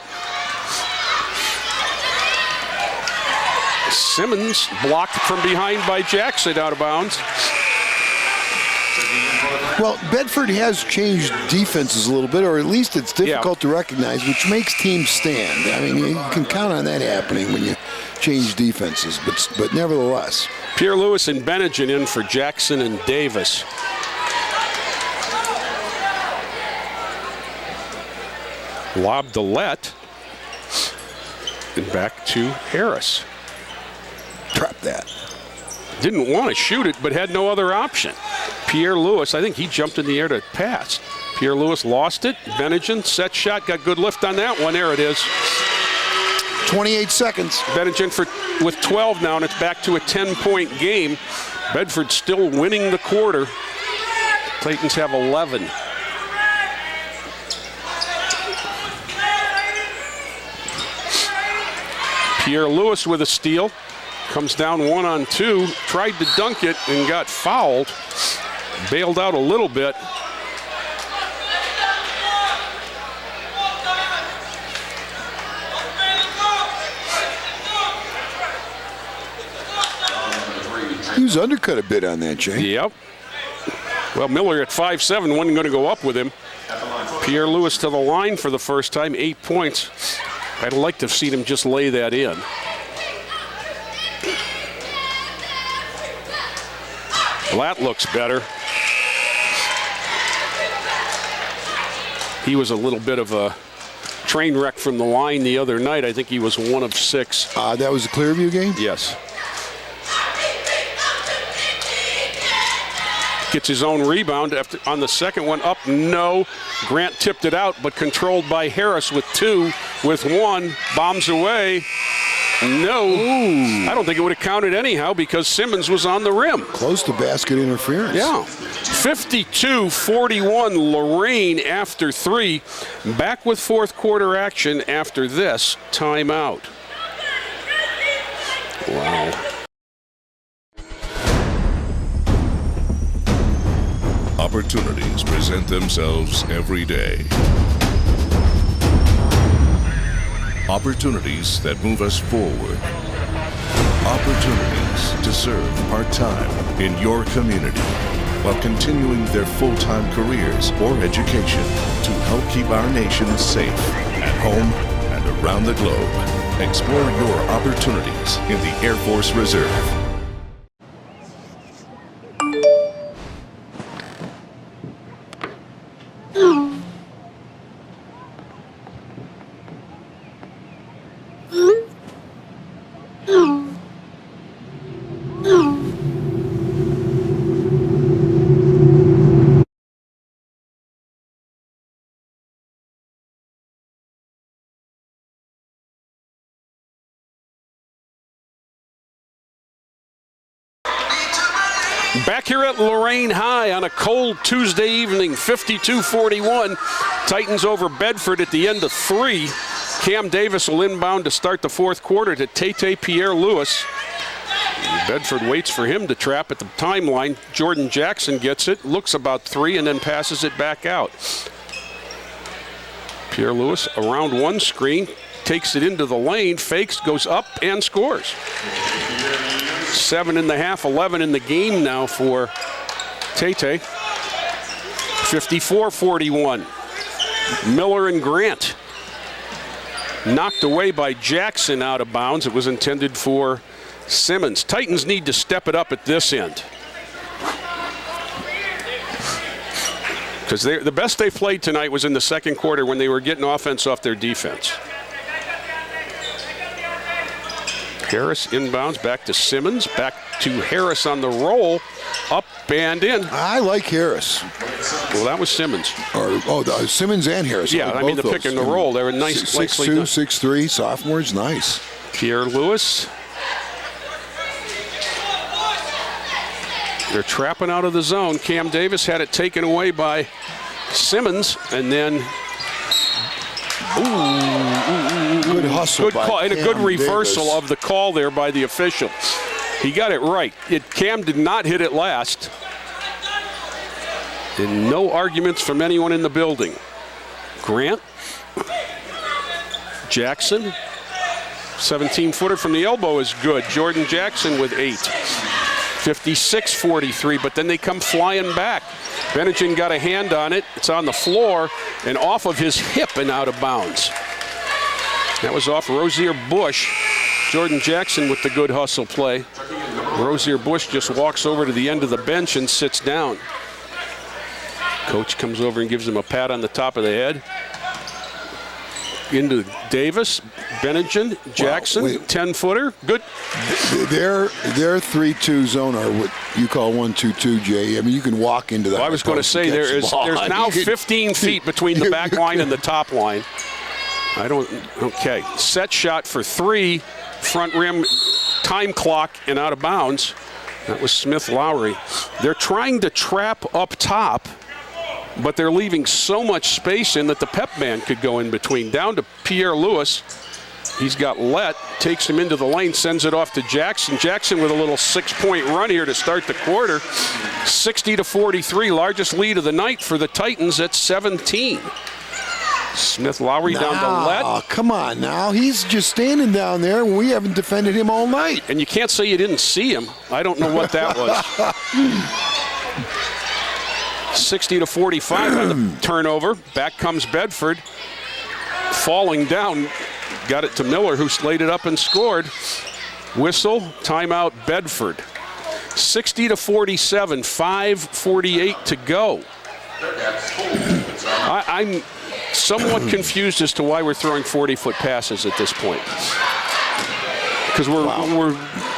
Simmons blocked from behind by Jackson, out of bounds. Well, Bedford has changed defenses a little bit, or at least it's difficult to recognize, which makes teams stand. I mean, you can count on that happening when you change defenses, but nevertheless. Pierre Lewis and Bennigan in for Jackson and Davis. Lob to Lett. And back to Harris. Trap that. Didn't want to shoot it, but had no other option. Pierre Lewis, I think he jumped in the air to pass. Pierre Lewis lost it. Benningen, set shot, got good lift on that one. There it is. 28 seconds. Benningen with 12 now, and it's back to a 10-point game. Bedford still winning the quarter. Titans have 11. Pierre Lewis with a steal. Comes down 1-on-2. Tried to dunk it and got fouled. Bailed out a little bit. He was undercut a bit on that, Jay. Yep. Well, Miller at 5'7" wasn't going to go up with him. Pierre Lewis to the line for the first time, 8 points. I'd like to have seen him just lay that in. Well, that looks better. He was a little bit of a train wreck from the line the other night. I think he was 1 of 6. That was the Clearview game? Yes. Gets his own rebound after on the second one. Up, no. Grant tipped it out, but controlled by Harris with 2, with 1. Bombs away. No. Ooh. I don't think it would have counted anyhow because Simmons was on the rim. Close to basket interference. Yeah. 52-41 Lorain after 3. Back with fourth quarter action after this timeout. Wow. Opportunities present themselves every day. Opportunities that move us forward. Opportunities to serve part-time in your community while continuing their full-time careers or education to help keep our nation safe at home and around the globe. Explore your opportunities in the Air Force Reserve. Back here at Lorain High on a cold Tuesday evening, 52-41. Titans over Bedford at the end of 3. Cam Davis will inbound to start the fourth quarter to Tate Pierre Lewis. Bedford waits for him to trap at the timeline. Jordan Jackson gets it, looks about 3, and then passes it back out. Pierre Lewis around one screen, takes it into the lane, fakes, goes up, and scores. 7.5, 11 in the game now for Tate. 54-41. Miller and Grant. Knocked away by Jackson out of bounds. It was intended for Simmons. Titans need to step it up at this end. Because the best they played tonight was in the second quarter when they were getting offense off their defense. Harris inbounds back to Simmons, back to Harris on the roll, up and in. I like Harris. Well, that was Simmons. Simmons and Harris. Yeah, I mean the pick and the roll. They were nice. 6'2", 6'3", sophomores, nice. Pierre Lewis. They're trapping out of the zone. Cam Davis had it taken away by Simmons, and then good hustle. Good call, and a good reversal Davis. of the call there by the official. He got it right. Cam did not hit it last. And no arguments from anyone in the building. Grant. Jackson. 17-footer from the elbow is good. Jordan Jackson with 8. 56-43, but then they come flying back. Benningen got a hand on it. It's on the floor and off of his hip and out of bounds. That was off Rosier Bush. Jordan Jackson with the good hustle play. Rosier Bush just walks over to the end of the bench and sits down. Coach comes over and gives him a pat on the top of the head. Into Davis. Benningen, Jackson, 10-footer. Good. Their 3-2 zone are what you call 1-2-2, Jay. I mean, you can walk into that. Well, I was going to say there's now 15 feet between the back line and the top line. Okay. Set shot for 3, front rim, time clock, and out of bounds. That was Smith Lowry. They're trying to trap up top, but they're leaving so much space in that the pep band could go in between. Down to Pierre Lewis. He's got Lett, takes him into the lane, sends it off to Jackson. Jackson with a little 6-point run here to start the quarter. 60-43, largest lead of the night for the Titans at 17. Smith Lowry down to Lett. Oh, come on now. He's just standing down there. We haven't defended him all night. And you can't say you didn't see him. I don't know what that was. 60-45 on the turnover. Back comes Bedford. Falling down. Got it to Miller, who laid it up and scored. Whistle, timeout, Bedford. 60-47, 5:48 to go. I'm somewhat confused as to why we're throwing 40-foot passes at this point. Because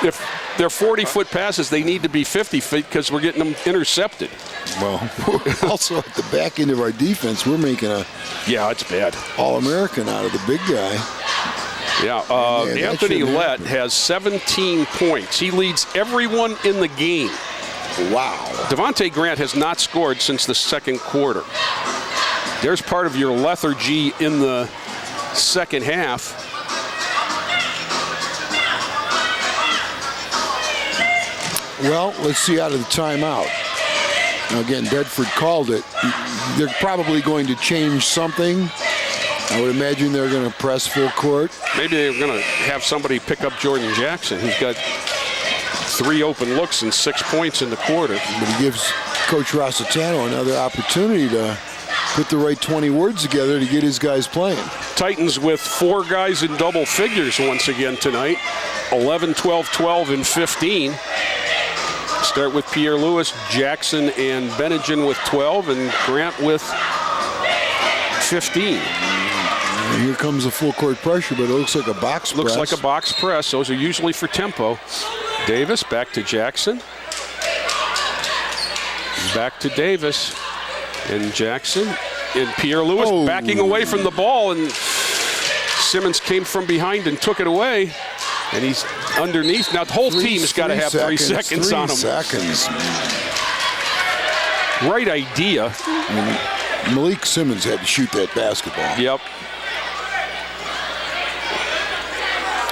if they're 40-foot passes, they need to be 50 feet because we're getting them intercepted. Well, also at the back end of our defense, we're making it's bad. All-American out of the big guy. Yeah, Anthony Lett has 17 points. He leads everyone in the game. Wow. Devontae Grant has not scored since the second quarter. There's part of your lethargy in the second half. Well, let's see out of the timeout. Now again, Bedford called it. They're probably going to change something. I would imagine they're going to press full court. Maybe they're going to have somebody pick up Jordan Jackson, who's got 3 open looks and 6 points in the quarter. But he gives Coach Rossitano another opportunity to put the right 20 words together to get his guys playing. Titans with 4 guys in double figures once again tonight. 11, 12, 12, and 15. Start with Pierre Lewis, Jackson, and Benningen with 12, and Grant with 15. And here comes a full court pressure, but it looks like a box press. Looks like a box press. Those are usually for tempo. Davis back to Jackson. Back to Davis. And Jackson. And Pierre Lewis backing away from the ball. And Simmons came from behind and took it away. And he's underneath. Now the whole team's got to have 3 seconds on him. 3 seconds. Right idea. Malik Simmons had to shoot that basketball. Yep.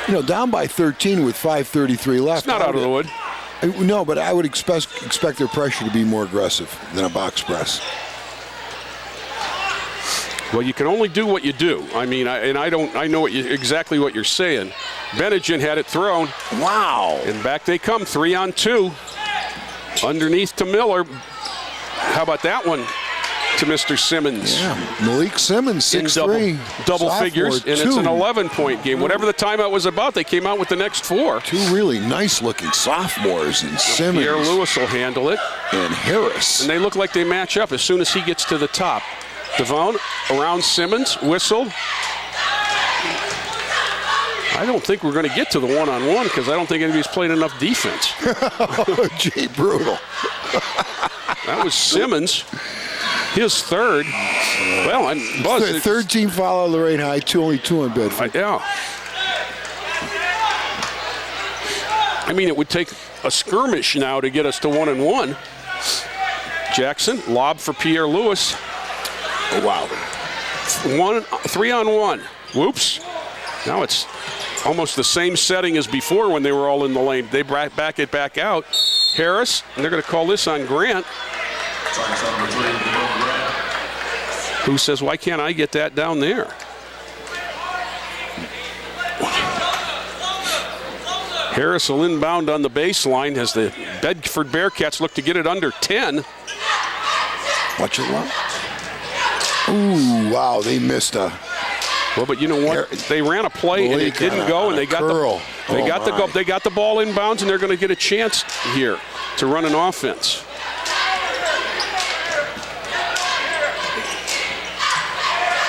You know, down by 13 with 5:33 left. It's not out of the wood. No, but I would expect their pressure to be more aggressive than a box press. Well, you can only do what you do. I mean, I know exactly what you're saying. Benningen had it thrown. Wow. And back they come, 3-on-2. Underneath to Miller. How about that one to Mr. Simmons? Yeah, Malik Simmons, 6'3". Double figures, and it's an 11-point game. Whatever the timeout was about, they came out with the next 4. 2 really nice-looking sophomores, and Simmons. Pierre Lewis will handle it. And Harris. And they look like they match up as soon as he gets to the top. Devon around Simmons, whistle. I don't think we're going to get to the one-on-one because I don't think anybody's played enough defense. Jay, brutal. That was Simmons, his third. Well, I'm buzzed. Third team foul on Lorain High, only 2 on Bedford. Yeah. I mean, it would take a skirmish now to get us to 1-1. Jackson, lob for Pierre Lewis. Oh, wow. 3-on-1. Whoops. Now it's almost the same setting as before when they were all in the lane. They back it back out. Harris, and they're going to call this on Grant. Who says, why can't I get that down there? Harris will inbound on the baseline as the Bedford Bearcats look to get it under 10. Watch it, Lon. Ooh, wow, they missed a... Well, but you know what? They ran a play and it didn't go, and they got they got the ball inbounds, and they're going to get a chance here to run an offense.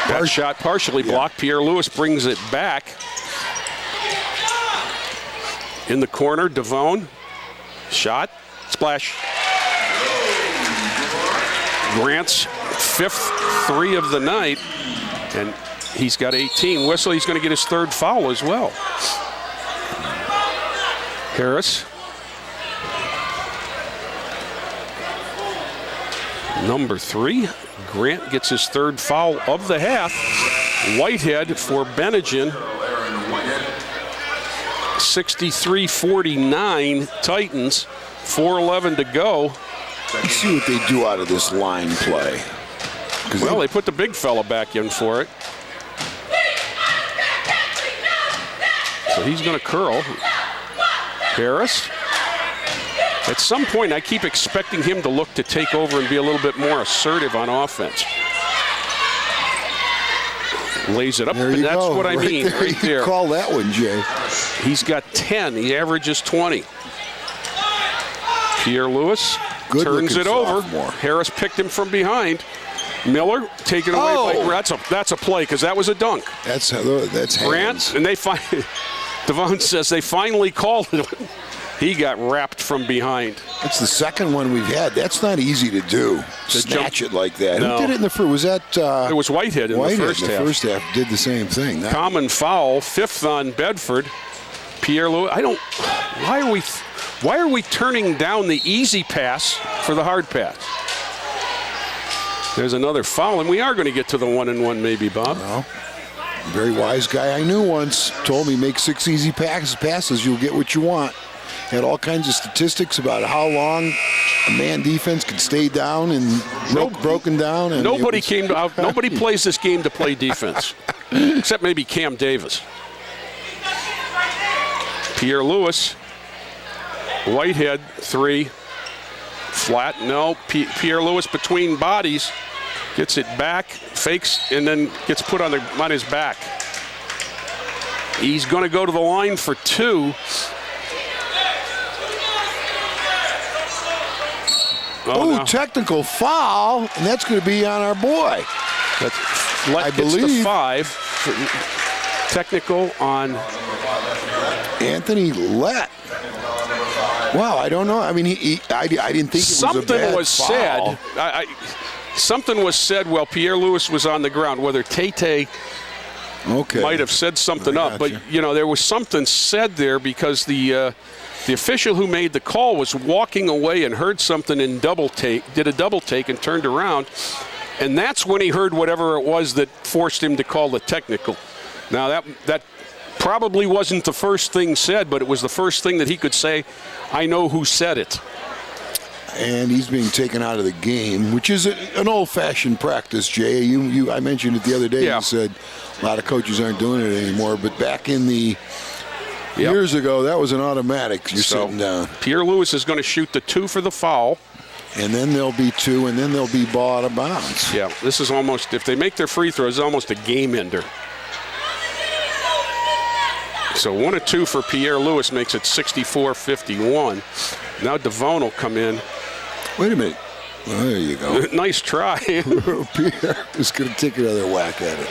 That shot partially blocked. Pierre Lewis brings it back. In the corner, Devone. Shot. Splash. Grant's 5th 3 of the night, and he's got 18. Whistle, he's going to get his 3rd foul as well. Harris. Number 3. Grant gets his 3rd foul of the half. Whitehead for Benningen. 63-49 Titans. 4:11 to go. Let's see what they do out of this line play. Well, they put the big fella back in for it. So he's going to curl. Harris. At some point, I keep expecting him to look to take over and be a little bit more assertive on offense. Lays it up, and that's what I mean right there. Call that one, Jay. He's got 10. He averages 20. Pierre Lewis turns it over. Harris picked him from behind. Miller taken away by that's a play because that was a dunk. That's Grant, and they Devon says they finally called it. He got wrapped from behind. That's the second one we've had. That's not easy to do. Snatch it like that. No. Who did it in the first? Was that? It was Whitehead in the first half. The first half did the same thing. Common foul, 5th on Bedford. Pierre Lewis. Why are we turning down the easy pass for the hard pass? There's another foul, and we are going to get to the 1-and-1 maybe, Bob. Well, very wise guy I knew once told me make 6 easy passes, you'll get what you want. Had all kinds of statistics about how long a man defense could stay down and broken down. And nobody nobody plays this game to play defense, except maybe Cam Davis. Pierre Lewis, Whitehead 3, flat. No, Pierre Lewis between bodies, gets it back, fakes, and then gets put on his back. He's going to go to the line for 2. No. Technical foul, and that's going to be on our boy. I believe the 5. Technical on Anthony Lett. Wow, I don't know. I mean, I didn't think it was a bad foul. Something was said while Pierre Lewis was on the ground. Whether Tate might have said something up, but there was something said there because the official who made the call was walking away and heard something in did a double take and turned around, and that's when he heard whatever it was that forced him to call the technical. Now that probably wasn't the first thing said, but it was the first thing that he could say, I know who said it. And he's being taken out of the game, which is an old-fashioned practice, Jay. I mentioned it the other day. Yeah. You said a lot of coaches aren't doing it anymore, but back in the years ago, that was an automatic. You're sitting down. Pierre Lewis is going to shoot the 2 for the foul. And then there'll be 2, and then there'll be ball out of bounds. Yeah, this is almost, if they make their free throws, it's almost a game ender. So 1 of 2 for Pierre Lewis makes it 64-51. Now Devone will come in. Wait a minute. Well, there you go. Nice try. Pierre is going to take another whack at it.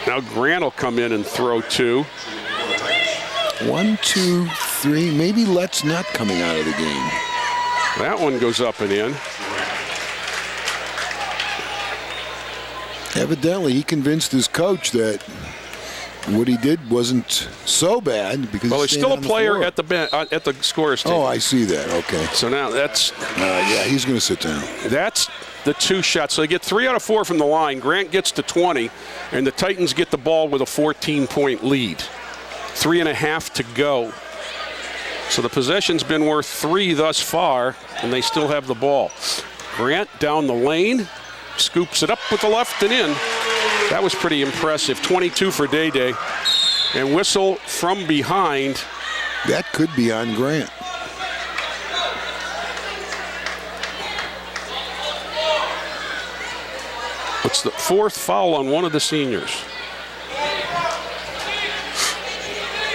Now Grant will come in and throw 2. 1, 2, 3. Maybe Lett's not coming out of the game. That one goes up and in. Evidently, he convinced his coach that what he did wasn't so bad because he's still a player at the scorer's table. Oh, I see that. Okay. So now that's he's going to sit down. That's the 2 shots. So they get 3 out of 4 from the line. Grant gets to 20, and the Titans get the ball with a 14-point lead. 3.5 to go. So the possession's been worth 3 thus far, and they still have the ball. Grant down the lane, scoops it up with the left and in. That was pretty impressive. 22 for Day. And whistle from behind. That could be on Grant. It's the 4th foul on one of the seniors.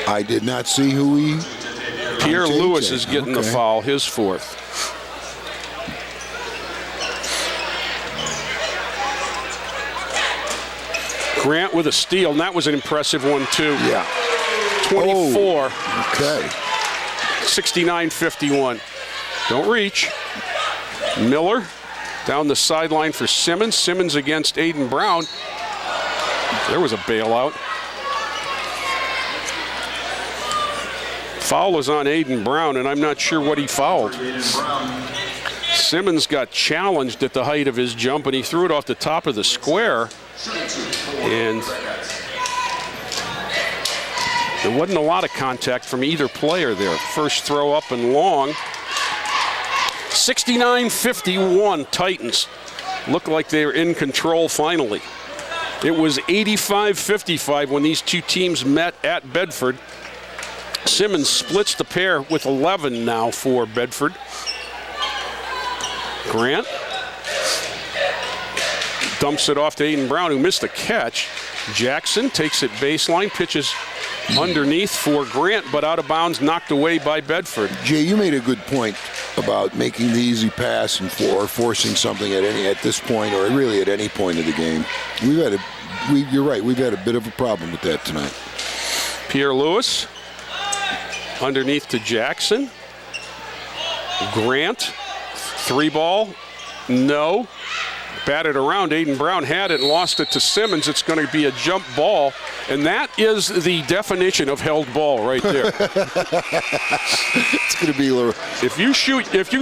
I did not see who he... Pierre Lewis is getting the foul, his 4th. Grant with a steal, and that was an impressive one, too. Yeah. 24. Okay. 69-51. Don't reach. Miller down the sideline for Simmons. Simmons against Aiden Brown. There was a bailout. Foul was on Aiden Brown, and I'm not sure what he fouled. Simmons got challenged at the height of his jump, and he threw it off the top of the square. And there wasn't a lot of contact from either player there. First throw up and long. 69-51 Titans. Looked like they were in control finally. It was 85-55 when these two teams met at Bedford. Simmons splits the pair with 11 now for Bedford. Grant dumps it off to Aiden Brown, who missed the catch. Jackson takes it baseline, pitches underneath for Grant, but out of bounds, knocked away by Bedford. Jay, you made a good point about making the easy pass and forcing something at this point, or really at any point of the game. You're right. We've had a bit of a problem with that tonight. Pierre Lewis underneath to Jackson. Grant, 3-ball, no. Batted around. Aiden Brown had it and lost it to Simmons. It's going to be a jump ball, and that is the definition of held ball right there. It's going to be. If you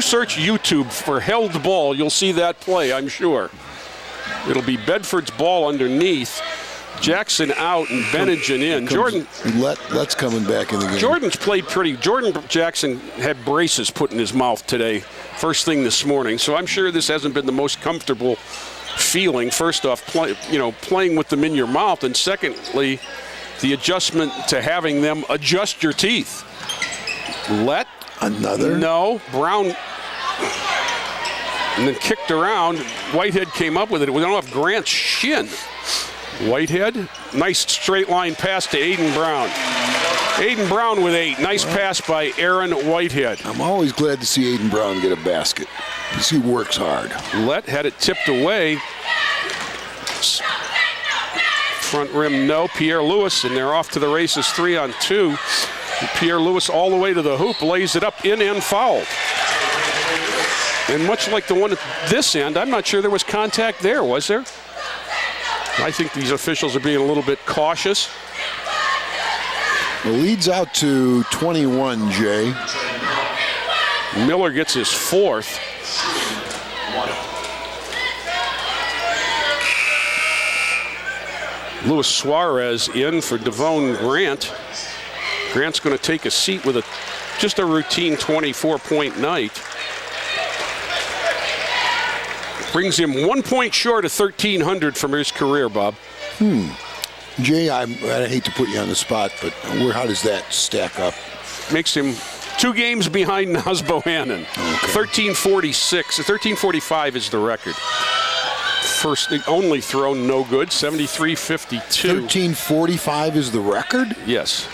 search YouTube for held ball, you'll see that play, I'm sure. It'll be Bedford's ball underneath. Jackson out and Benningen in. Let's coming back in the game. Jordan Jackson had braces put in his mouth today, first thing this morning. So I'm sure this hasn't been the most comfortable feeling. First off, playing with them in your mouth, and secondly, the adjustment to having them adjust your teeth. Another? No. Brown. And then kicked around. Whitehead came up with it. It went off Grant's shin. Whitehead, nice straight line pass to Aiden Brown. Aiden Brown with 8. Nice pass by Aaron Whitehead. I'm always glad to see Aiden Brown get a basket. He works hard. Lett had it tipped away. Front rim, no. Pierre Lewis, and they're off to the races 3-on-2. Pierre Lewis all the way to the hoop, lays it up in and fouled. And much like the one at this end, I'm not sure there was contact there, was there? I think these officials are being a little bit cautious. The lead's out to 21, Jay. Miller gets his 4th. Luis Suarez in for Devon Grant. Grant's going to take a seat with just a routine 24-point night. Brings him 1 point short of 1,300 from his career, Bob. Jay, I hate to put you on the spot, but how does that stack up? Makes him 2 games behind Naz Bohannon. Okay. 1346. 1345 is the record. First, only throw, no good. 73-52. 1345 is the record? Yes.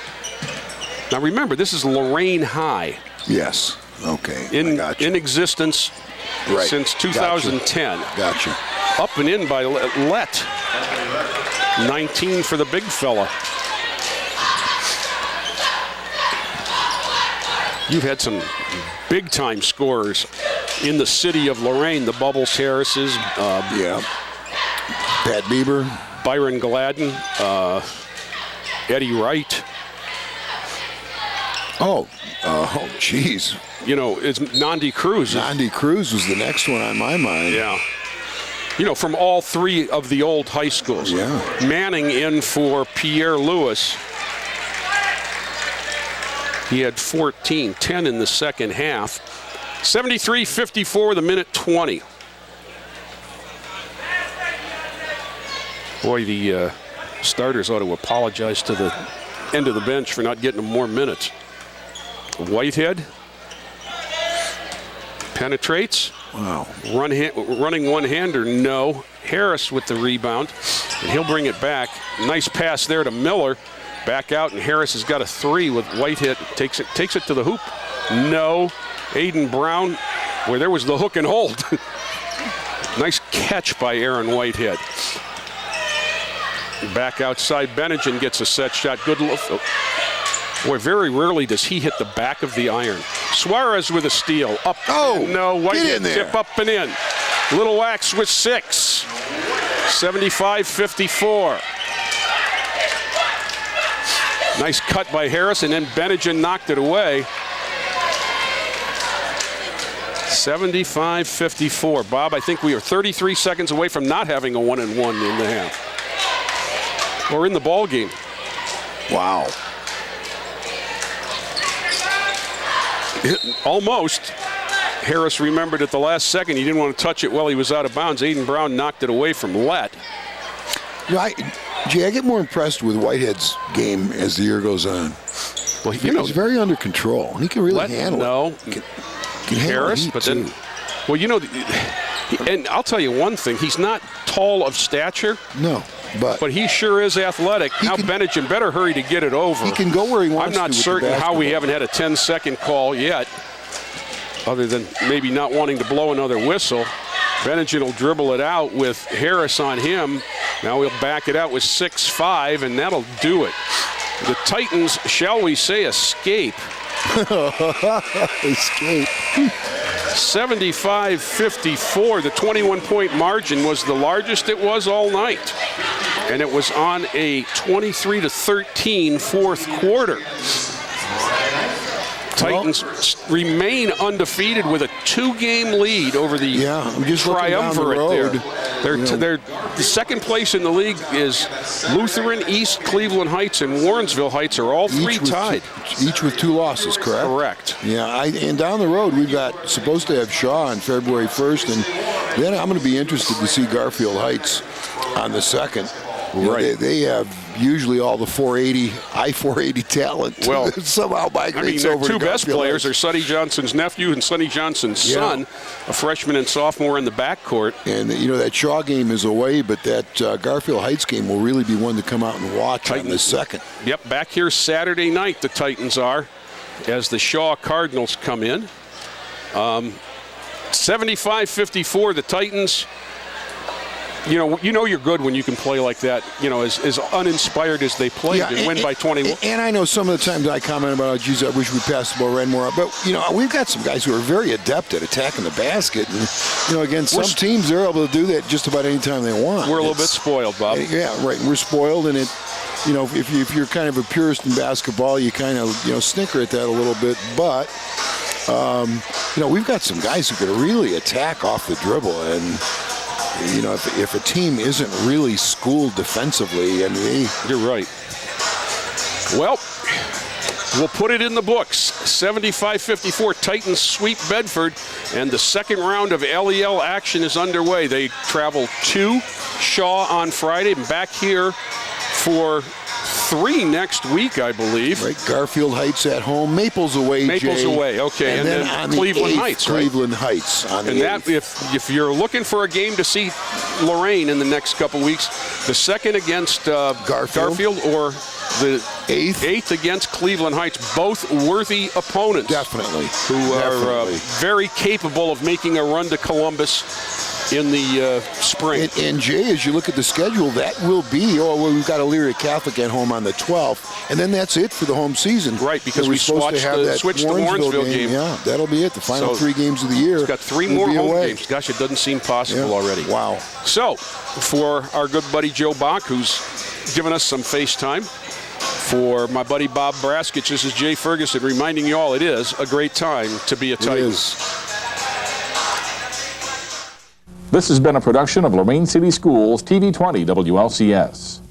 Now remember, this is Lorain High. Yes. Okay. In existence since 2010. Gotcha. Up and in by Lett. 19 for the big fella. You've had some big-time scorers in the city of Lorain. The Bubbles Harrises. Pat Bieber. Byron Gladden. Eddie Wright. Oh, geez. It's Nandi Cruz. Nandi Cruz was the next one on my mind. Yeah. From all 3 of the old high schools. Yeah. Manning in for Pierre Lewis. He had 14, 10 in the second half. 73-54, the minute 20. Boy, the starters ought to apologize to the end of the bench for not getting them more minutes. Whitehead penetrates. Wow. Running one-hander, no. Harris with the rebound, and he'll bring it back. Nice pass there to Miller. Back out, and Harris has got a 3 with Whitehead. Takes it to the hoop. No. Aiden Brown, where there was the hook and hold. Nice catch by Aaron Whitehead. Back outside, Benningen gets a set shot. Good look. Boy, very rarely does he hit the back of the iron. Suarez with a steal. Up. Oh, no, get in there. Tip up and in. Little Wax with 6. 75-54. Nice cut by Harris, and then Benningen knocked it away. 75-54. Bob, I think we are 33 seconds away from not having a 1-1 in the half. Or in the ball game. Wow. Almost. Harris remembered at the last second he didn't want to touch it while he was out of bounds. Aiden Brown knocked it away from Lett. Jay, I get more impressed with Whitehead's game as the year goes on. Well, he's very under control, and he can really handle it. Can Harris, but then, well, and I'll tell you one thing: he's not tall of stature. No, but he sure is athletic. Now Benningen better hurry to get it over. He can go where he wants to. I'm not certain how we haven't had a 10-second call yet, other than maybe not wanting to blow another whistle. Benningen will dribble it out with Harris on him. Now he'll back it out with 6-5, and that'll do it. The Titans, shall we say, escape. Escape. 75-54. The 21-point margin was the largest it was all night. And it was on a 23-13 fourth quarter. Titans remain undefeated with a 2-game lead over the triumvirate there. The second place in the league is Lutheran, East Cleveland Heights, and Warrensville Heights are all three tied. Each with 2 losses, correct? Correct. Yeah, and down the road we've got supposed to have Shaw on February 1st, and then I'm going to be interested to see Garfield Heights on the 2nd. Right. They have usually all the I-480 talent. Well, somehow migrates their over two to best Garfield players Heights. are Sonny Johnson's nephew and Sonny Johnson's son, a freshman and sophomore in the backcourt. And, that Shaw game is away, but that Garfield Heights game will really be one to come out and watch on the 2nd. Yep, back here Saturday night the Titans are, as the Shaw Cardinals come in. 75-54, the Titans. You know you're good when you can play like that, as uninspired as they played and win by 21. And I know some of the times I comment about, geez, I wish we passed the ball, ran more. But, we've got some guys who are very adept at attacking the basket. And, again, some teams, they're able to do that just about any time they want. We're a little bit spoiled, Bob. Yeah, right. We're spoiled, and if you're kind of a purist in basketball, you kind of, snicker at that a little bit. But, we've got some guys who can really attack off the dribble. And, if a team isn't really schooled defensively, you're right. Well, we'll put it in the books. 75-54, Titans sweep Bedford, and the second round of LEL action is underway. They travel to Shaw on Friday and back here for 3 next week, I believe. Right, Garfield Heights at home, Maples away. Maples away, okay, and then on Cleveland the 8th, Heights, right? Cleveland Heights on and the that, 8th. if you're looking for a game to see Lorain in the next couple weeks, the 2nd against Garfield or the 8th against Cleveland Heights, both worthy opponents. Definitely. Who are very capable of making a run to Columbus in the spring. And Jay, as you look at the schedule, that will be, we've got Elyria Catholic at home on the 12th, and then that's it for the home season. Right, because we switched the Warrensville game. Yeah, that'll be it, the final 3 games of the year. It's got 3 more home games. Gosh, it doesn't seem possible already. Wow. So, for our good buddy Joe Bach, who's given us some FaceTime, for my buddy Bob Braskich, this is Jay Ferguson reminding you all it is a great time to be a Titan. It is. This has been a production of Lorain City Schools TV 20 WLCS.